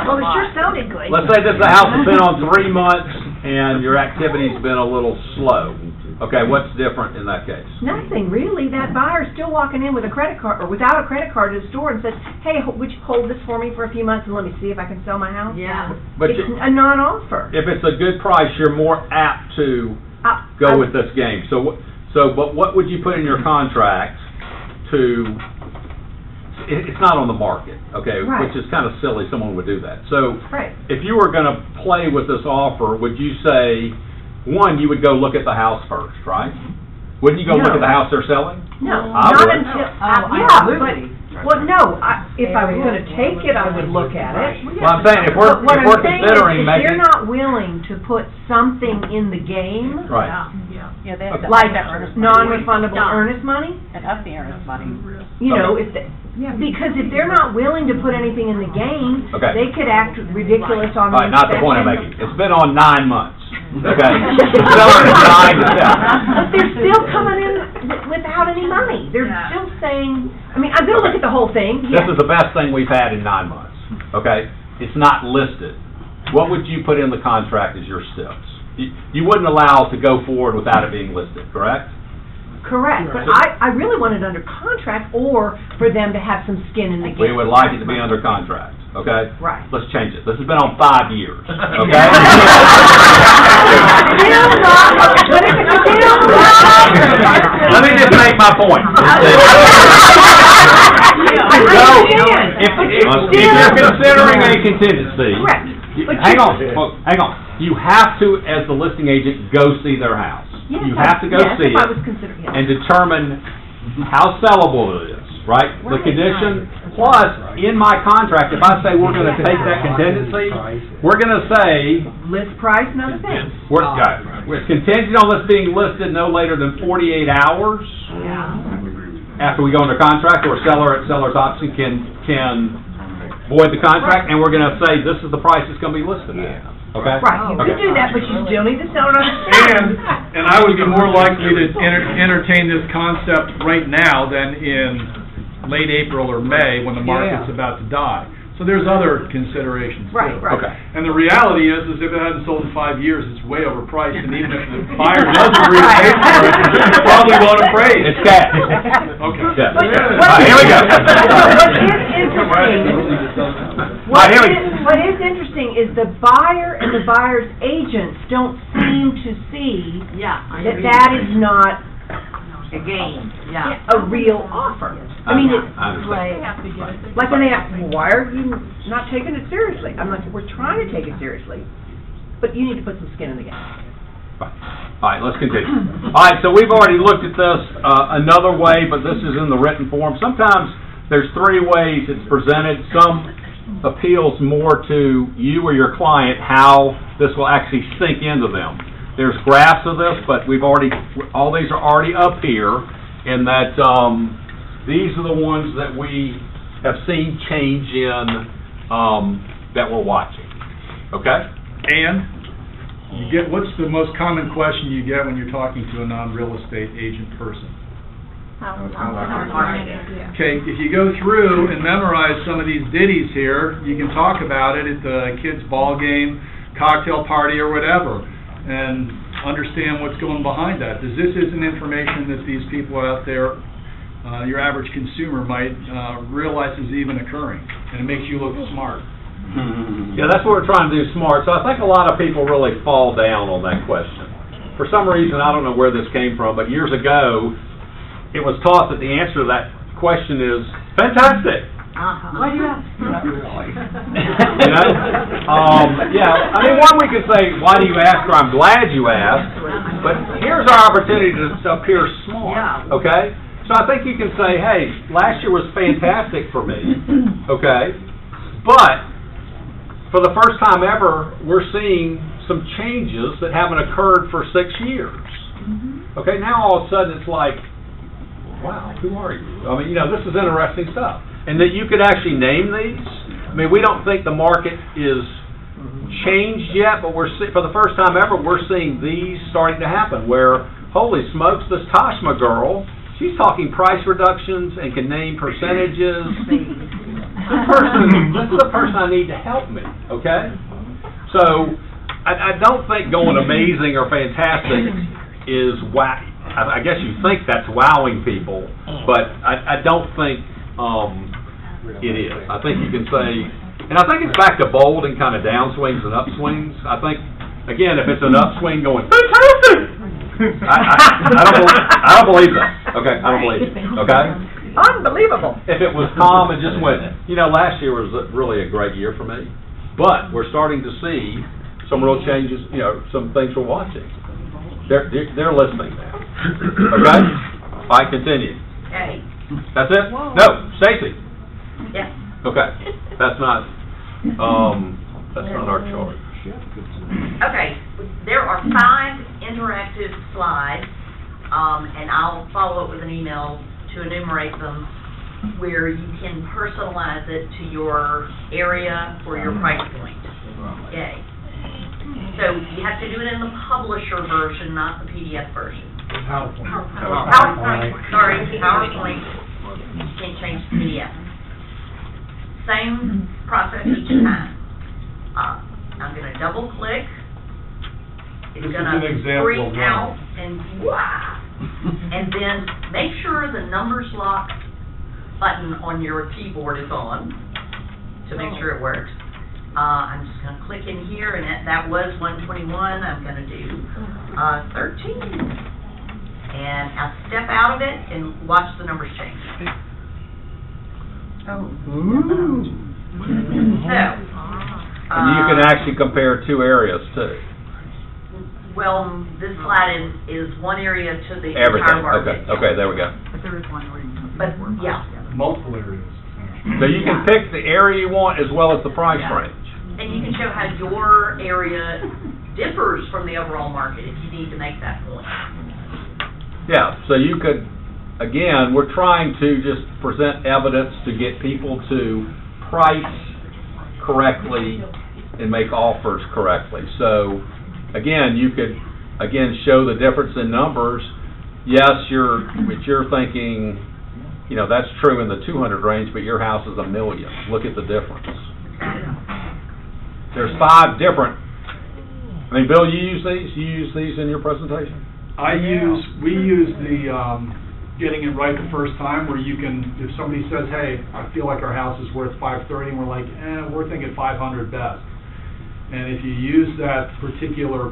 Well, it sure sounded good. Let's say this house has been on 3 months and your activity's been a little slow. Okay, what's different in that case? Nothing, really. That buyer's still walking in with a credit card, or without a credit card to the store and says, hey, would you hold this for me for a few months and let me see if I can sell my house? Yeah. But It's a non-offer. if it's a good price, you're more apt to go with this game. But what would you put in your contract to, it's not on the market, okay? Right. Which is kind of silly, someone would do that. So Right. if you were gonna play with this offer, would you say, one, you would go look at the house first, right? Wouldn't you go look No. at the house they're selling? No, I not would. until, Oh, yeah, but no, if I was gonna take it, I would look at it. Well, I'm saying, if we're But what I'm saying is, considering if making. you're not willing to put something in the game, Right. Yeah, they have to like up that earnest money. non-refundable earnest money, And up the earnest money. because if they're not willing to put anything in the game, Okay. they could act ridiculous on the All right, not the point I'm inspection. making. It's been on 9 months, okay? The seller is 9 to 7. But they're still coming in without any money. They're still saying, I'm gonna look at the whole thing, This yes. is the best thing we've had in 9 months, okay? It's not listed. What would you put in the contract as your steps? You wouldn't allow to go forward without it being listed, correct? Correct, but I really want it under contract, or for them to have some skin in the game. We would like it to be under contract, okay? Right. Let's change it. This has been on 5 years, okay? Let me just make my point. So, if you're considering a contingency. Correct. Hang on. You have to, as the listing agent, go see their house. Yes, You have to go see Yes, if I it was considering, yes. and determine how sellable it is, right? The Right, condition, plus, in my contract, if I say we're gonna take that contingency, we're gonna say, List price and other things. we're contingent on this being listed no later than 48 hours after we go under contract, or seller at seller's option can void the contract, and we're gonna say, this is the price it's gonna be listed at, okay? Right, you Okay. can do that, but you still need to sell it on the And I would be more likely to entertain this concept right now than in late April or May when the market's about to die. So there's other considerations too. Right. Okay. And the reality is if it hasn't sold in 5 years, it's way overpriced, and even if the buyer does agree to pay for it, it probably won't appraise. It's cash. Okay. Yeah. But All right, here we go. What All right, here we what is interesting is the buyer and the buyer's agents don't seem to see that is not A game, a real offer. I mean, it's I understand. like when they ask, why are you not taking it seriously? I'm like, we're trying to take it seriously, but you need to put some skin in the game. All right, let's continue. All right, so we've already looked at this another way, but this is in the written form. Sometimes there's 3 ways it's presented. Some appeals more to you or your client, how this will actually sink into them. There's graphs of this, but all these are already up here, in that these are the ones that we have seen change in, that we're watching. Okay? And what's the most common question you get when you're talking to a non-real estate agent person? Okay, if you go through and memorize some of these ditties here, you can talk about it at the kids' ball game, cocktail party, or whatever, and understand what's going behind that. Because this isn't information that these people out there, your average consumer, might realize is even occurring, and it makes you look smart. Yeah, that's what we're trying to do, smart. So I think a lot of people really fall down on that question. For some reason, I don't know where this came from, but years ago, it was taught that the answer to that question is Fantastic. Why do you ask? Not really. You know? Yeah, I mean, one we could say, why do you ask, or I'm glad you asked, but here's our opportunity to appear smart, okay? So I think you can say, hey, last year was fantastic for me, okay? But for the first time ever, we're seeing some changes that haven't occurred for 6 years. Okay, now all of a sudden it's like, wow, who are you? I mean, you know, this is interesting stuff. And that you could actually name these. I mean, we don't think the market is changed yet, but for the first time ever, we're seeing these starting to happen where, holy smokes, this Toshma girl, she's talking price reductions and can name percentages. This is the person I need to help me, okay? So, I don't think going amazing or fantastic is wow. I guess you think that's wowing people, but I don't think it is. I think you can say, and I think it's back to bold and kind of downswings and upswings. I think, again, if it's an upswing going, fantastic! I don't believe that. Okay, I don't believe it. Okay? Unbelievable. If it was calm and just went, you know, last year was really a great year for me, but we're starting to see some real changes, you know, some things we're watching. They're listening now. Okay? All right, continue. Okay. That's it? No, Stacy. Yes. Okay. That's not our charge. Okay, there are 5 interactive slides, and I'll follow up with an email to enumerate them, where you can personalize it to your area or your price point. Yay. So you have to do it in the publisher version, not the PDF version. PowerPoint. Sorry, PowerPoint. You can't change the PDF. Same process each time. I'm going to double click. It's going to bring out and wow. And then make sure the numbers lock button on your keyboard is on to make sure it works. I'm just going to click in here, and that was 121. I'm going to do 13. And I'll step out of it and watch the numbers change. So, and you can actually compare 2 areas too. Well, this slide is one area to the Everything. entire market. Okay, there we go. But there is one where you can. But, yeah. Multiple areas. So you can pick the area you want as well as the price range. And you can show how your area differs from the overall market if you need to make that point. Yeah, so you could, again, we're trying to just present evidence to get people to price correctly and make offers correctly. So, again, you could, show the difference in numbers. Yes, you're thinking, you know, that's true in the 200 range, but your house is $1 million. Look at the difference. There's 5 different, I mean, Bill, you use these? You use these in your presentation? We use the getting it right the first time, where you can, if somebody says, hey, I feel like our house is worth $530, and we're like, we're thinking $500 best. And if you use that particular...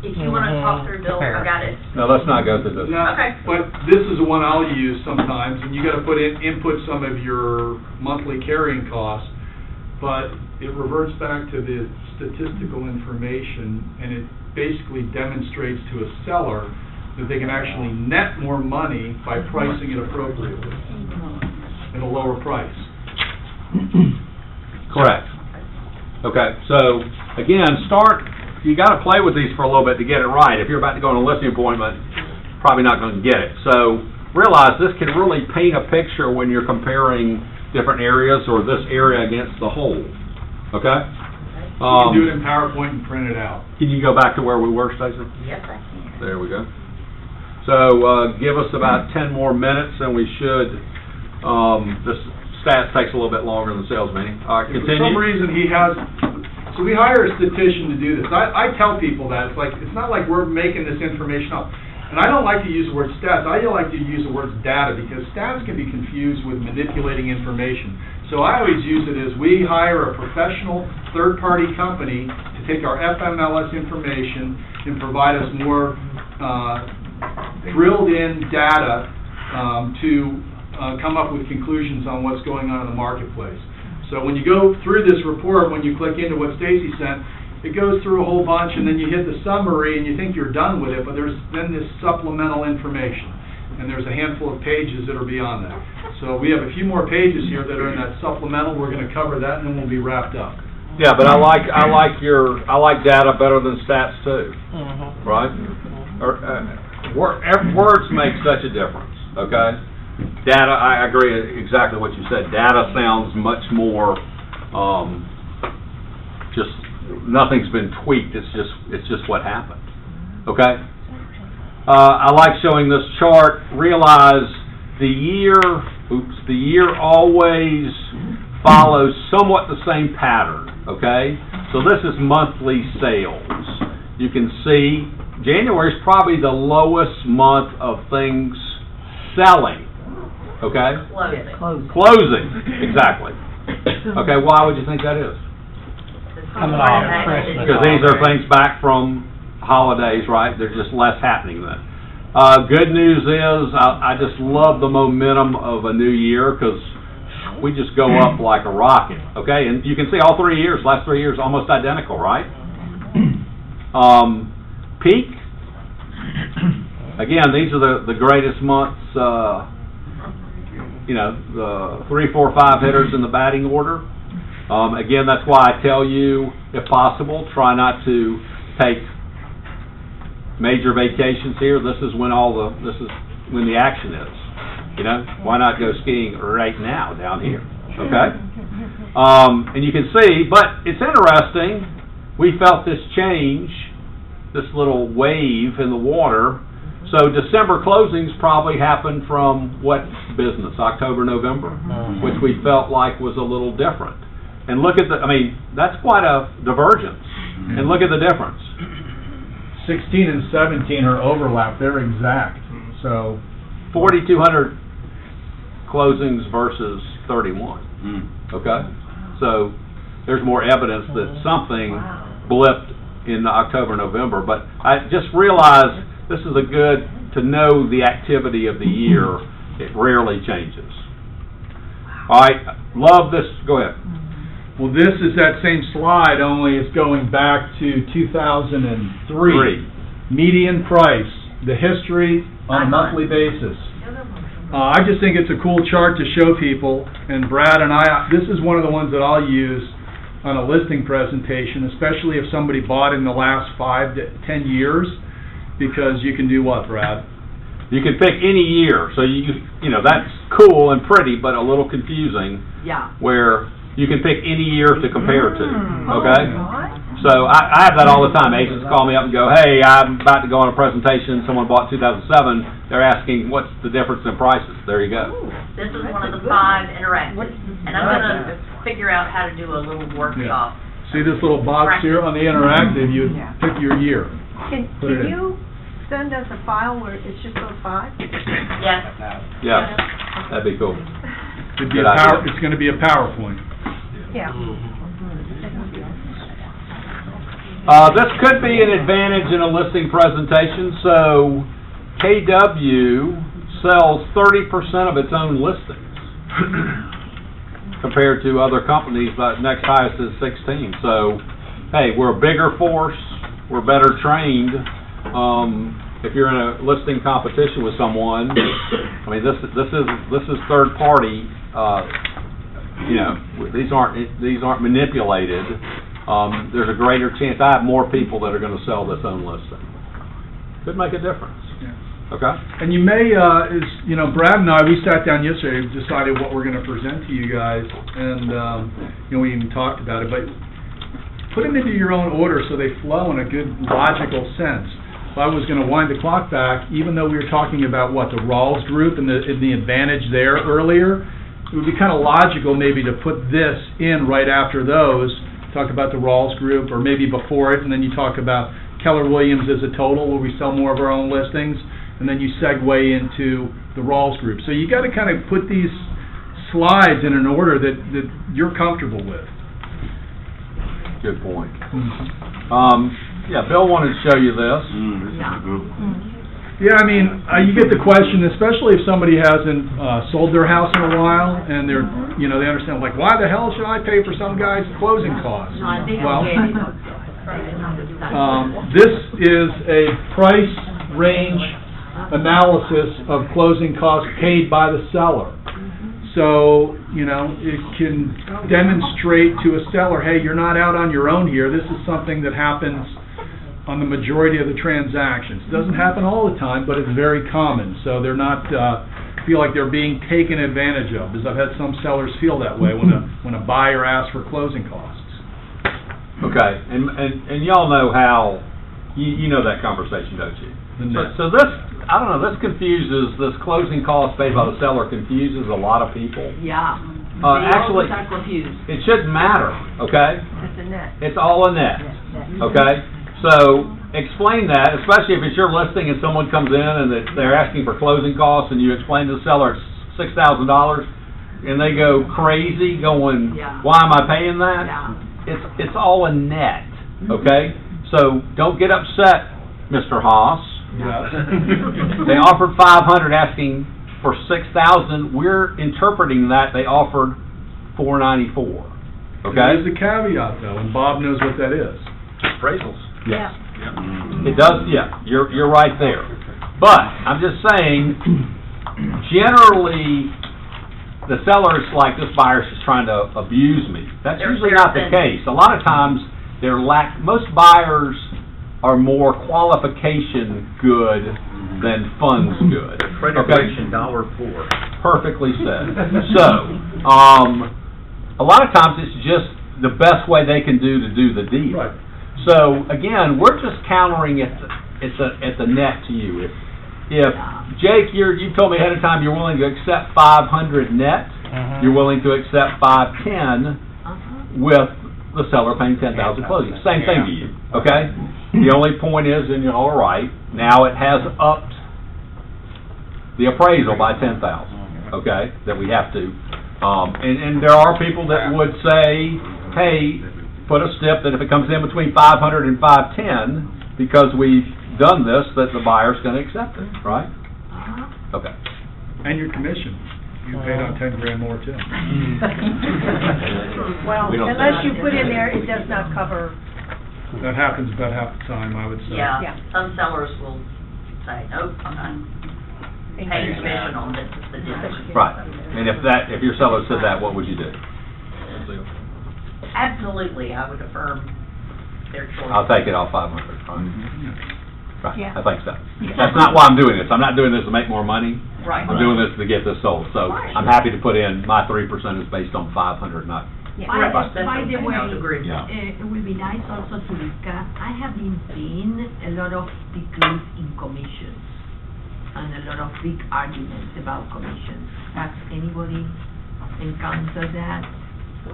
If you want to talk through, Bill, I got it. No, let's not go through this. No, okay. But this is the one I'll use sometimes, and you got to input some of your monthly carrying costs, but it reverts back to the statistical information, and it basically demonstrates to a seller that they can actually net more money by pricing it appropriately at a lower price. Correct. Okay, so again, you got to play with these for a little bit to get it right. If you're about to go on a listing appointment, probably not going to get it. So realize this can really paint a picture when you're comparing different areas or this area against the whole. Okay? You can do it in PowerPoint and print it out. Can you go back to where we were, Stacey? Yes, I can. There we go. So give us about 10 more minutes and we should, this stats takes a little bit longer than the sales meeting. All right, continue. For some reason so we hire a statistician to do this. I tell people that, it's not like we're making this information up. And I don't like to use the word stats. I like to use the word data, because stats can be confused with manipulating information. So I always use it as we hire a professional third-party company to take our FMLS information and provide us more drilled-in data to come up with conclusions on what's going on in the marketplace. So when you go through this report, when you click into what Stacy sent, it goes through a whole bunch, and then you hit the summary, and you think you're done with it, but there's then this supplemental information, and there's a handful of pages that are beyond that. So we have a few more pages here that are in that supplemental. We're going to cover that, and then we'll be wrapped up. Yeah, but I like data better than stats too, right? Words make such a difference, okay? Data, I agree exactly what you said. Data sounds much more, just, nothing's been tweaked, it's just what happened, okay? I like showing this chart. Realize the year always follows somewhat the same pattern, okay? So this is monthly sales. You can see January is probably the lowest month of things selling, okay? Closing, exactly. Okay, why would you think that is? Coming off Christmas. Because these are things back from holidays, right? They're just less happening then. Good news is, I just love the momentum of a new year, because we just go up like a rocket, okay? And you can see all 3 years, last 3 years, almost identical, right? Peak, again, these are the greatest months, the 3, 4, 5 hitters in the batting order. Again, that's why I tell you, if possible, try not to take major vacations here. This is when the action is. Why not go skiing right now down here? Okay? And you can see, but it's interesting, we felt this change, this little wave in the water. So December closings probably happened from what business? October, November, which we felt like was a little different. And look at that's quite a divergence. And look at the difference. 16 and 17 are overlapped. They're exact. So 4,200 closings versus 31. Okay? So there's more evidence that something blipped in October, November. But I just realized this is good to know the activity of the year. It rarely changes. All right. Love this. Go ahead. Well, this is that same slide, only it's going back to 2003. Median price, the history on a monthly basis. I just think it's a cool chart to show people, and Brad and this is one of the ones that I'll use on a listing presentation, especially if somebody bought in the last 5 to 10 years, because you can do what, Brad? You can pick any year, so that's cool and pretty, but a little confusing. Yeah. Where you can pick any year to compare to, okay? So I have that all the time. Agents call me up and go, hey, I'm about to go on a presentation. Someone bought 2007. They're asking, what's the difference in prices? There you go. This is one of the 5 interactives, and I'm going to figure out how to do a little workshop. See this little box here on the interactive? You pick your year. Can you send us a file where it's just those 5? Yes. Yeah, that'd be cool. It's going to be a PowerPoint. Yeah. This could be an advantage in a listing presentation. So KW sells 30% of its own listings compared to other companies. The next highest is 16. So, hey, we're a bigger force. We're better trained. If you're in a listing competition with someone, this is third party. These aren't manipulated. There's a greater chance. I have more people that are going to sell this own listing. Could make a difference. Yeah. Okay. And you may, Brad and I, we sat down yesterday and decided what we're going to present to you guys, and we even talked about it. But put them into your own order so they flow in a good logical sense. If I was going to wind the clock back, even though we were talking about the Rawls Group and the advantage there earlier, it would be kind of logical maybe to put this in right after those, talk about the Rawls Group, or maybe before it, and then you talk about Keller Williams as a total, where we sell more of our own listings, and then you segue into the Rawls Group. So you got to kind of put these slides in an order that you're comfortable with. Good point. Yeah, Bill wanted to show you this. This is a good one. Yeah, I mean, you get the question, especially if somebody hasn't sold their house in a while, and they're, you know, they understand, like, why the hell should I pay for some guy's closing costs? Well, this is a price range analysis of closing costs paid by the seller. So, you know, it can demonstrate to a seller, hey, you're not out on your own here. This is something that happens on the majority of the transactions. It doesn't happen all the time, but it's very common. So they're not, feel like they're being taken advantage of, because I've had some sellers feel that way when a buyer asks for closing costs. Okay, and y'all know how, you know that conversation, don't you? So this, I don't know, this closing cost paid by the seller confuses a lot of people. Yeah. Actually, it shouldn't matter, okay? It's a net. It's all a net, okay? So, explain that, especially if it's your listing and someone comes in and they're asking for closing costs and you explain to the seller it's $6,000 and they go crazy going, why am I paying that? It's all a net, okay? So, don't get upset, Mr. Haas. They offered $500 asking for $6,000. We're interpreting that they offered $494, okay? There's a caveat, though, and Bob knows what that is. Appraisals. Yes. It does, you're right there. But, I'm just saying, generally, the seller's like, this buyer's just trying to abuse me. That's usually not the case. A lot of times, most buyers are more qualification good than funds good. Credit rating $1 Perfectly said. So, a lot of times it's just the best way they can do to do the deal. Right. So again, we're just countering at the net to you. If Jake, you told me ahead of time you're willing to accept 500 net, you're willing to accept 510 with the seller paying 10,000 closing. Same thing to you, okay? The only point is, and you're all right, now it has upped the appraisal by 10,000, okay? That we have to, and there are people that would say, hey, put a stip that if it comes in between 500 and 510, because we've done this, that the buyer's going to accept it, right? Okay. And your commission. You paid on 10 grand more, too. Well, unless you put in there, it does not cover. That happens about half the time, I would say. Yeah, some sellers will say, nope, I'm not paying commission on this, it's the difference. Right. And if your seller said that, what would you do? Absolutely, I would affirm their choice. I'll take it off 500, right? Right, Yeah. I think so. That's not why I'm doing this. I'm not doing this to make more money. Right. I'm doing this to get this sold. So I'm happy to put in, my 3% is based on 500, not... Right. By the way, Yeah. it would be nice also to discuss, I have been seeing a lot of decrease in commissions and a lot of big arguments about commissions. Has anybody encountered that?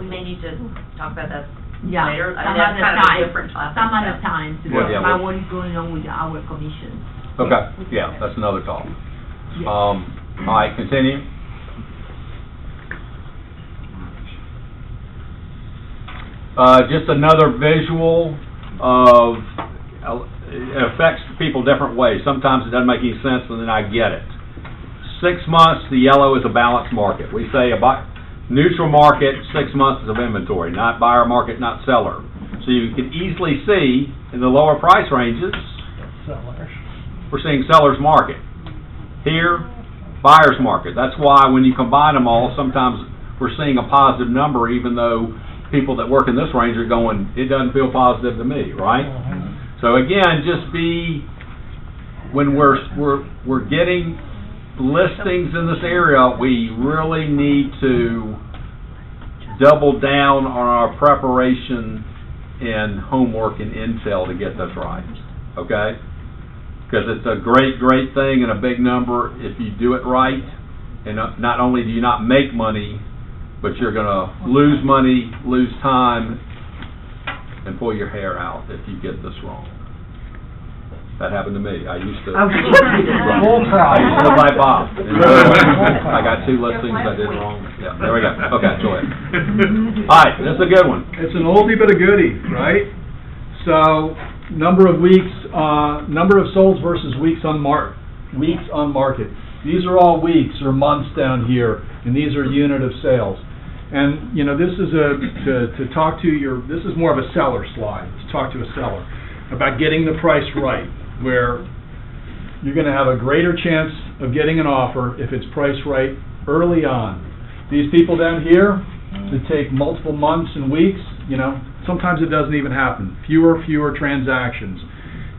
We may need to talk about that Yeah, later. some That's other kind of a time, different topic. some other time, to talk Yeah, about what is going on with our commissions. Okay, yeah, that's another talk. Yes. All right, continue. Just another visual of, it affects people different ways. Sometimes it doesn't make any sense, and then I get it. 6 months, the yellow is a balanced market. We say neutral market, 6 months of inventory, not buyer market, not seller. So you can easily see in the lower price ranges, we're seeing seller's market. Here, buyer's market. That's why when you combine them all, sometimes we're seeing a positive number, even though people that work in this range are going, it doesn't feel positive to me, right? So again, just when we're getting listings in this area, we really need to double down on our preparation and homework and intel to get this right, okay? Because it's a great thing and a big number if you do it right, and not only do you not make money, but you're going to lose money, lose time, and pull your hair out if you get this wrong. That happened to me. I used to look like Bob. I got 2 listings I did wrong. Yeah, there we go. Okay, go ahead. All right, this is a good one. It's an oldie but a goodie, right? So, number of weeks, number of solds versus weeks on weeks on market. These are all weeks or months down here, and these are unit of sales. And, you know, this is to talk to this is more of a seller slide, to talk to a seller about getting the price right, where you're going to have a greater chance of getting an offer if it's priced right early on. These people down here that take multiple months and weeks, you know, sometimes it doesn't even happen. Fewer transactions.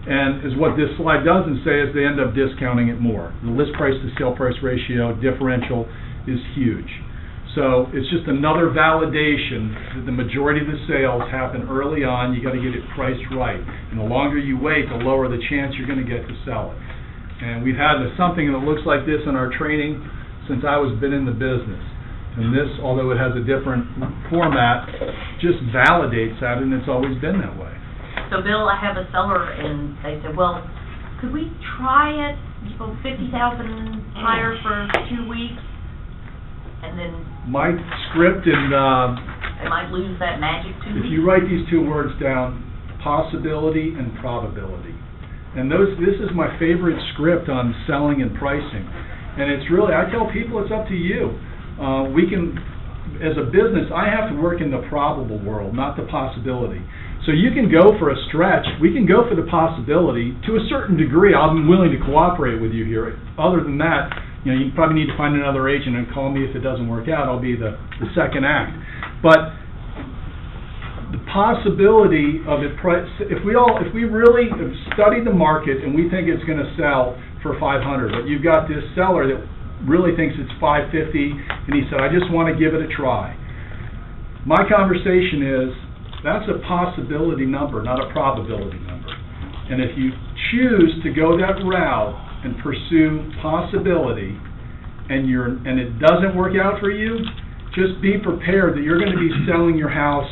And is what this slide doesn't say is they end up discounting it more. The list price to sale price ratio differential is huge. So it's just another validation that the majority of the sales happen early on. You got to get it priced right. And the longer you wait, the lower the chance you're going to get to sell it. And we've had something that looks like this in our training since I was been in the business. And this, although it has a different format, just validates that, and it's always been that way. So Bill, I have a seller, and they said, well, could we try it, 50,000 higher for 2 weeks? And then my script and I might lose that magic 2 weeks. If you write these two words down, possibility and probability. And this is my favorite script on selling and pricing. And it's really, I tell people it's up to you. We can, as a business, I have to work in the probable world, not the possibility. So you can go for a stretch. We can go for the possibility to a certain degree. I'm willing to cooperate with you here. Other than that, you know, you probably need to find another agent and call me if it doesn't work out. I'll be the second act. But the possibility of it, if we really study the market and we think it's going to sell for 500, but you've got this seller that really thinks it's 550, and he said, I just want to give it a try. My conversation is, that's a possibility number, not a probability number. And if you choose to go that route and pursue possibility, and it doesn't work out for you, just be prepared that you're going to be selling your house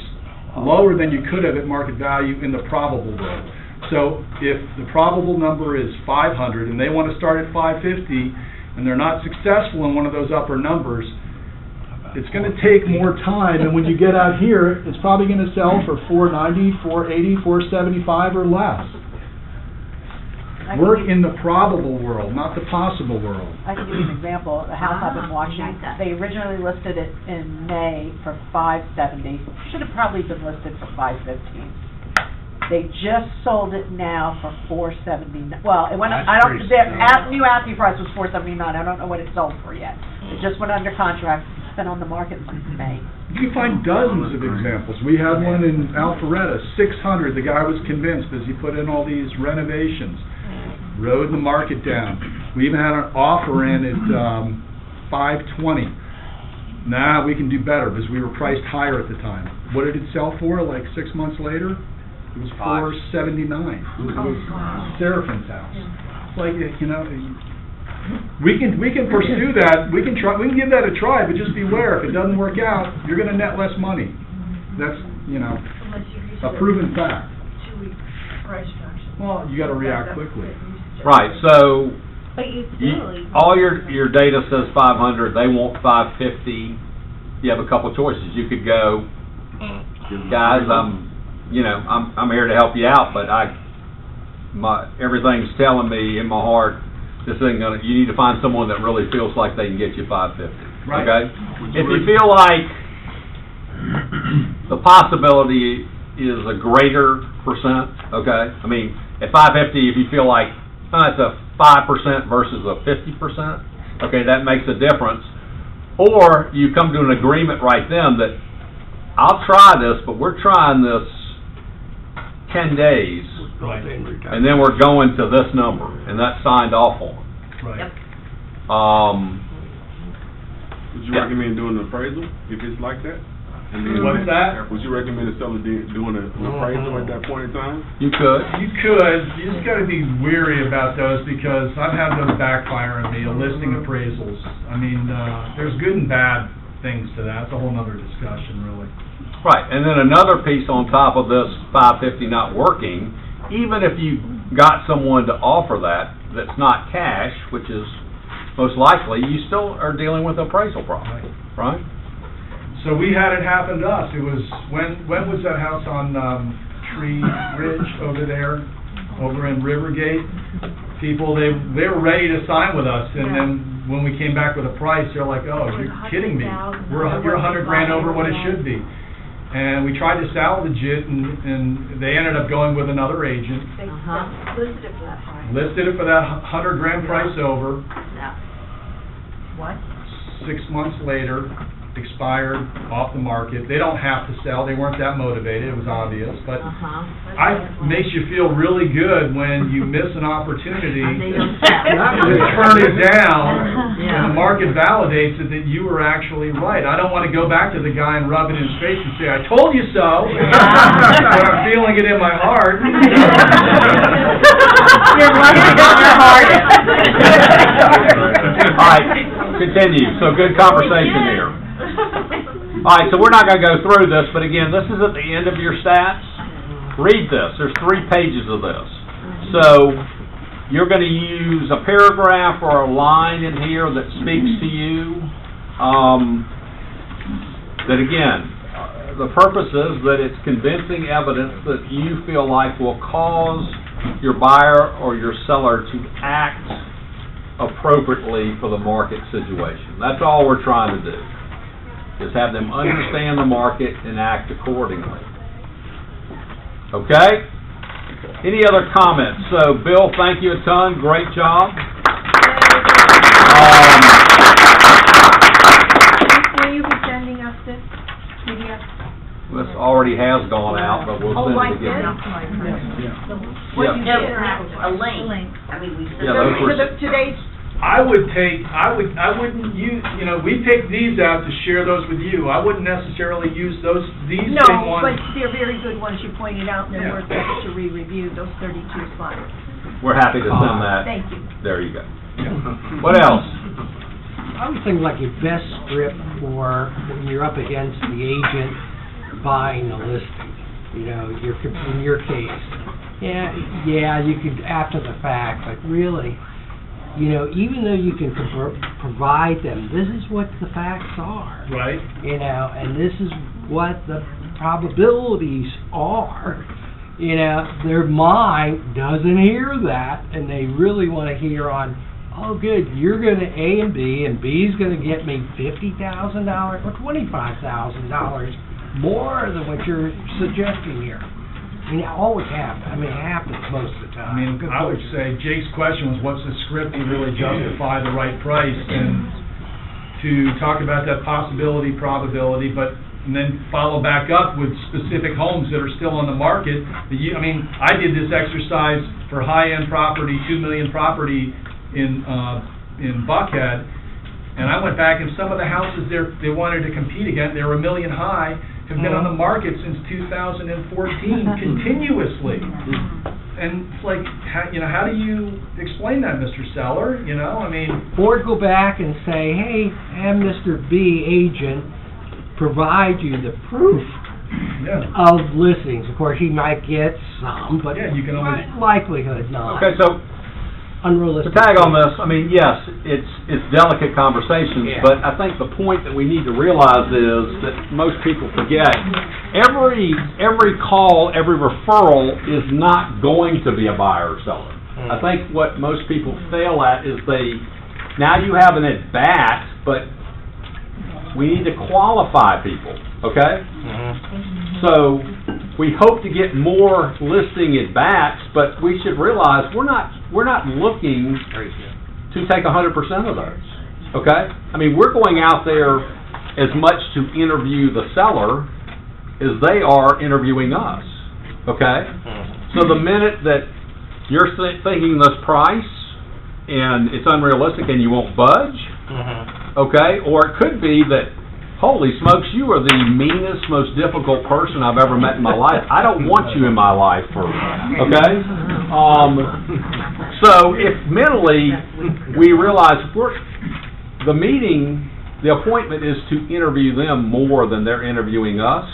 lower than you could have at market value in the probable world. So if the probable number is 500 and they want to start at 550 and they're not successful in one of those upper numbers, it's going to take more time, and when you get out here, it's probably going to sell for $490, $480, $475 or less. Work in the probable world, not the possible world. I can give you an example. The house I've been watching, they originally listed it in May for $570. Should have probably been listed for $515. They just sold it now for $479. Well, it went. New asking price was $479. I don't know what it sold for yet. It just went under contract. It's been on the market since May. You can find dozens of examples. We had one in Alpharetta, 600. The guy was convinced as he put in all these renovations. Rode the market down. We even had an offer in at $520. Nah, we can do better because we were priced higher at the time. What did it sell for? Like 6 months later, it was $479. It was Seraphine's house. It's like, you know, we can pursue that. We can give that a try, but just beware. If it doesn't work out, you're going to net less money. That's, you know, a proven fact. 2 week price reduction. Well, you got to react quickly. Right, so But you all your data says 500, they want 550. You have a couple choices. You could go, guys, I'm here to help you out, but everything's telling me in my heart this isn't gonna. You need to find someone that really feels like they can get you 550. Right. Okay. If you feel like the possibility is a greater percent, okay. I mean, at 550, if you feel like it's a 5% versus a 50%, okay, that makes a difference. Or you come to an agreement right then that I'll try this, but we're trying this 10 days, right, and then we're going to this number, and that's signed off on. Right. Yep. Would you recommend doing an appraisal if it's like that? And then What's that? Would you recommend a seller doing an appraisal at that point in time? You could. You could. You just got to be weary about those because I've had those backfire on me, listing appraisals. I mean, there's good and bad things to that. It's a whole other discussion, really. Right, and then another piece on top of this 550 not working, even if you got someone to offer that's not cash, which is most likely, you still are dealing with appraisal problem, right? So we had it happen to us. It was, when was that house on Tree Ridge over there, over in Rivergate? people, they were ready to sign with us, and then when we came back with a price, they're like, oh, you're kidding me. You're $100,000 over what it should be. And we tried to salvage it, and they ended up going with another agent. Listed it for that price. Listed it for that $100,000 price over. What? 6 months later, expired, off the market. They don't have to sell. They weren't that motivated. It was obvious. But makes you feel really good when you miss an opportunity to turn it down, and the market validates it that you were actually right. I don't want to go back to the guy and rub it in his face and say, I told you so, but I'm feeling it in my heart. You're loving it in your heart. All right, continue. So good conversation here. All right, so we're not going to go through this, but again, this is at the end of your stats. Read this. There's 3 pages of this. So you're going to use a paragraph or a line in here that speaks to you. That again, the purpose is that it's convincing evidence that you feel like will cause your buyer or your seller to act appropriately for the market situation. That's all we're trying to do, is have them understand the market and act accordingly. Okay? Any other comments? So, Bill, thank you a ton. Great job. Will you be sending us this PDF? This already has gone out, but we'll send it again. What you did, a link. I mean, we sent those were today's. I wouldn't use, we take these out to share those with you. I wouldn't necessarily use these No, same ones. but they're very good ones you pointed out, and they're worth it to re-review, those 32 slides. We're happy to send that. Thank you. There you go. What else? I would think like your best script for when you're up against the agent buying the listing. In your case. Yeah, you could after the fact, but really, even though you can provide them, this is what the facts are. Right. And this is what the probabilities are. Their mind doesn't hear that, and they really want to hear on, oh, good, you're going to A and B's going to get me $50,000 or $25,000 more than what you're suggesting here. It always happens. It happens most of the time. I would say Jake's question was, what's the script to really justify the right price, and to talk about that possibility, probability, and then follow back up with specific homes that are still on the market. I did this exercise for high-end property, $2 million property in Buckhead, and I went back, and some of the houses they wanted to compete against, they were $1 million high, have been on the market since 2014 continuously. And it's like, how do you explain that, Mr. Seller? Or go back and say, hey, have Mr. B agent provide you the proof of listings. Of course, he might get some, but you can always likelihood not. Okay, so unrealistic. To tag on this, yes, it's delicate conversations, but I think the point that we need to realize is that most people forget every call, every referral is not going to be a buyer or seller. I think what most people fail at is now you have an at-bat, but we need to qualify people, okay? So we hope to get more listing at-bats, but we should realize we're not looking to take 100% of those, okay? We're going out there as much to interview the seller as they are interviewing us, okay? So the minute that you're thinking this price and it's unrealistic and you won't budge, okay? Or it could be that, holy smokes, you are the meanest, most difficult person I've ever met in my life. I don't want you in my life, okay? So if mentally we realize the appointment is to interview them more than they're interviewing us,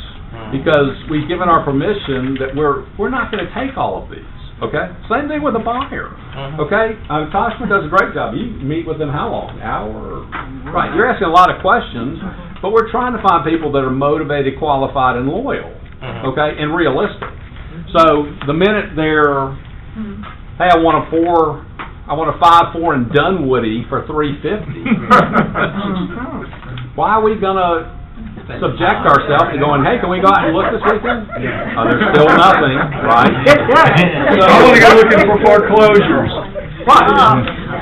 because we've given our permission that we're not going to take all of these. Okay? Same thing with a buyer. Okay? Toshma does a great job. You meet with them how long? An hour? Right. You're asking a lot of questions, but we're trying to find people that are motivated, qualified, and loyal. Okay? And realistic. So the minute they're, hey, I want a I want a 5.4 in Dunwoody for $350. Why are we gonna subject ourselves to going, hey, can we go out and look this weekend? There's still nothing, right? I wanna go looking for foreclosures. Right.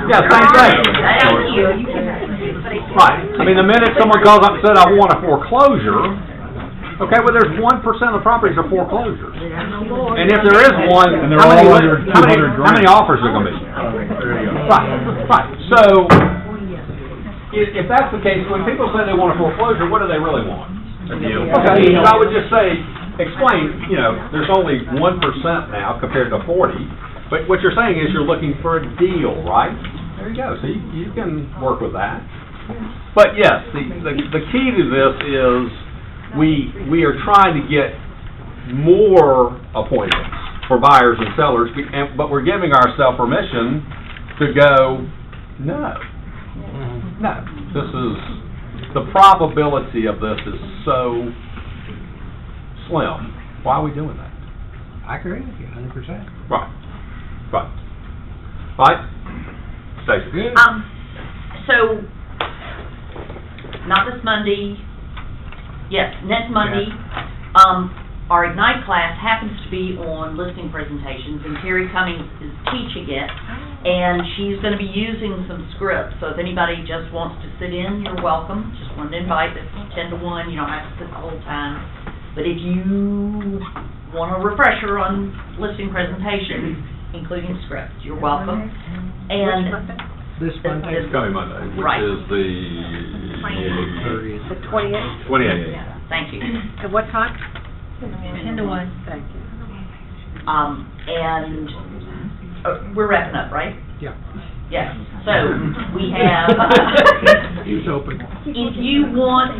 Yeah, same thing. Right. I mean, the minute someone calls up and said, I want a foreclosure, okay, well, there's 1% of the properties are foreclosures. And if there is one, And they're all under how many offers are gonna be? Right, right. So, if that's the case, when people say they want a foreclosure, what do they really want? A deal. Okay, so I would just say, explain, there's only 1% now compared to 40, but what you're saying is you're looking for a deal, right? There you go, so you can work with that. But yes, the key to this is we are trying to get more appointments for buyers and sellers, but we're giving ourselves permission to go, no. This is, the probability of this is so slim. Why are we doing that? I agree with you 100%. Right. Right? Stacy? So, not this Monday, yes, next Monday, our Ignite class happens to be on listing presentations, and Terry Cummings is teaching it, and she's going to be using some scripts, so if anybody just wants to sit in, you're welcome. Just wanted to invite, it's 10 to 1, you don't have to sit the whole time. But if you want a refresher on listing presentations, including scripts, you're welcome. And This Monday. It's coming Monday, which Right. is the The 28th. 28th. thank you. At what time? 10 to 1. Thank you. And we're wrapping up, right? Yeah. Yes. So we have, He's open. if you want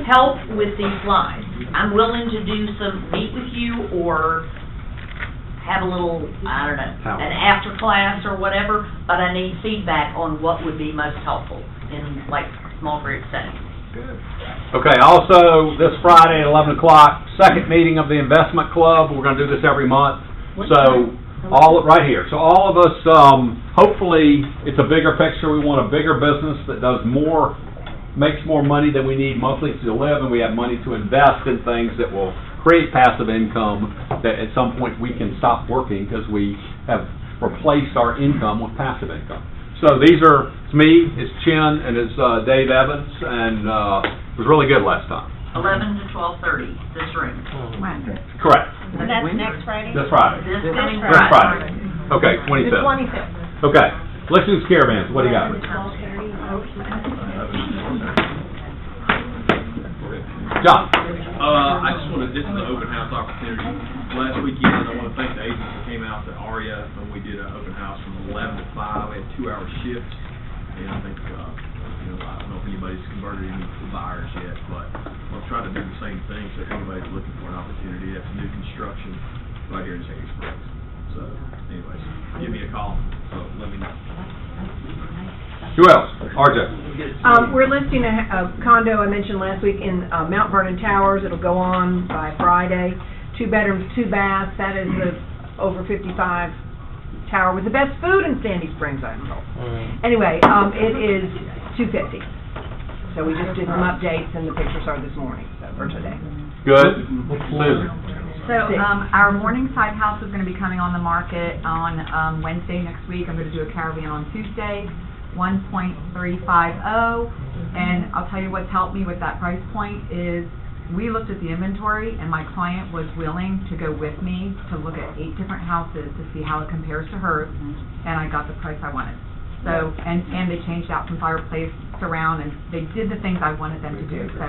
help with these lines, I'm willing to meet with you or have a little, I don't know, an after class or whatever, but I need feedback on what would be most helpful in like small group settings. Okay, also, this Friday at 11 o'clock, second meeting of the Investment Club. We're going to do this every month. So, right here. So all of us, hopefully, it's a bigger picture. We want a bigger business that does more, makes more money than we need monthly to live, and we have money to invest in things that will create passive income that at some point we can stop working because we have replaced our income with passive income. So these are, it's me, it's Chin, and it's Dave Evans, and it was really good last time. 11 to 12:30, this room. Correct. And that's next Friday? This Friday. This This coming Friday. Okay, The 25th. 25th. Okay, Lexington Caravans, what do you got? John? I just want to, this is an open house opportunity. Last weekend, I want to thank the agents that came out to ARIA when we did an open house from 11 to 5. We had 2-hour shifts, and I think, I don't know if anybody's converted any buyers yet, but we'll try to do the same thing. So if anybody's looking for an opportunity, that's new construction right here in Sandy Springs. So, anyways, give me a call, so let me know. Who else? RJ? We're listing a condo I mentioned last week in Mount Vernon Towers. It'll go on by Friday. 2 bedrooms, 2 baths. That is the over 55 tower with the best food in Sandy Springs, I'm told. Anyway, it is $250. So we just did some updates, and the pictures are this morning, or today. Good. Susan? So, our Morningside house is gonna be coming on the market on, Wednesday next week. I'm gonna do a caravan on Tuesday, 1.350, and I'll tell you what's helped me with that price point is we looked at the inventory, and my client was willing to go with me to look at 8 different houses to see how it compares to hers, and I got the price I wanted. So, and they changed out some fireplace surround, and they did the things I wanted them to do. So,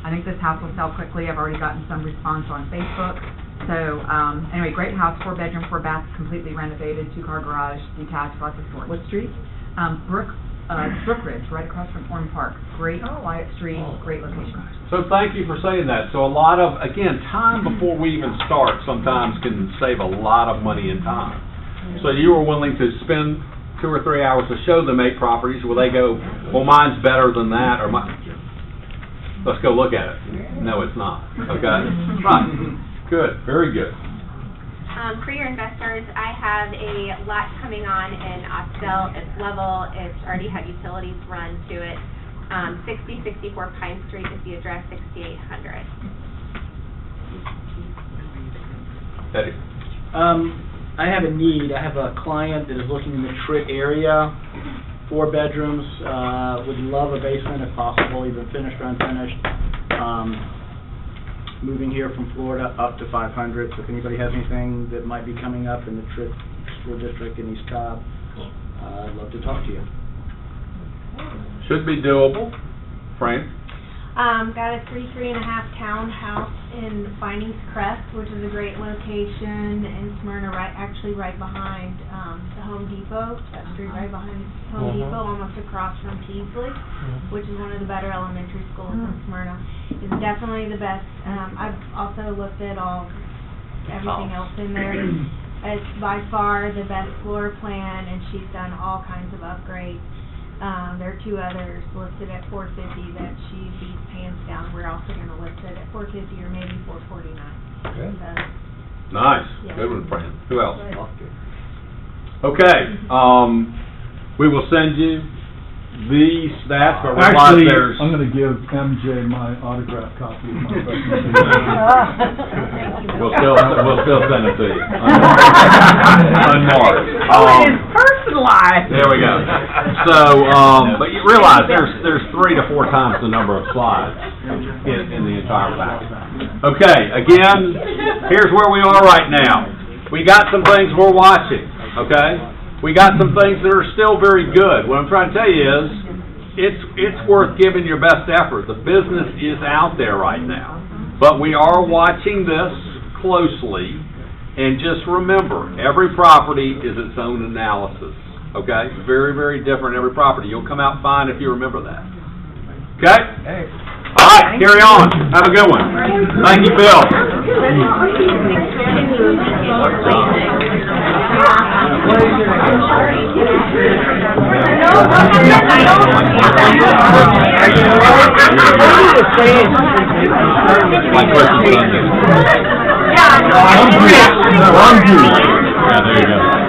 I think this house will sell quickly. I've already gotten some response on Facebook. So, anyway, great house, 4 bedroom, 4 bath, completely renovated, 2-car garage, detached, lots of storage. What street? Brookridge, right across from Orm Park. Great, quiet street, great location. So thank you for saying that. So a lot of, again, time before we even start sometimes can save a lot of money and time. So you were willing to spend 2 or 3 hours to show them 8 properties. Will they go, well, mine's better than that, or let's go look at it. No, it's not. Okay? Right. Good. Very good. For your investors, I have a lot coming on in Oxtel. It's level. It's already had utilities run to it. 6064 Pine Street is the address, 6800. Eddie? I have a need. I have a client that is looking in the Trick area, 4 bedrooms, would love a basement if possible, either finished or unfinished. Moving here from Florida up to 500, so if anybody has anything that might be coming up in the Trick School District in East Cobb, I'd love to talk to you. Should be doable. Frank? Got a 3.5 townhouse in Vinings Crest, which is a great location in Smyrna, actually right behind the Home Depot. That street right behind Home Depot, almost across from Peasley, which is one of the better elementary schools in Smyrna. It's definitely the best. I've also looked at everything else in there. It's by far the best floor plan, and she's done all kinds of upgrades. There are 2 others listed at $450 that she beats hands down. We're also going to list it at $450 or maybe $449. Okay. So, Nice. yeah. Good one, Fran. Who else? Good. Okay, we will send you the stats, but Actually, there's... I'm gonna give MJ my autographed copy of my presentation. We'll still send it to you. Unmarked. It's personalized. There we go. So, but you realize there's 3 to 4 times the number of slides in the entire package. Okay, again, here's where we are right now. We got some things we're watching, okay? We got some things that are still very good. What I'm trying to tell you is, it's worth giving your best effort. The business is out there right now. But we are watching this closely, and just remember, every property is its own analysis, okay? Very, very different every property. You'll come out fine if you remember that. Okay? All right, carry on. Have a good one. Thank you, Bill. Yeah, there you go.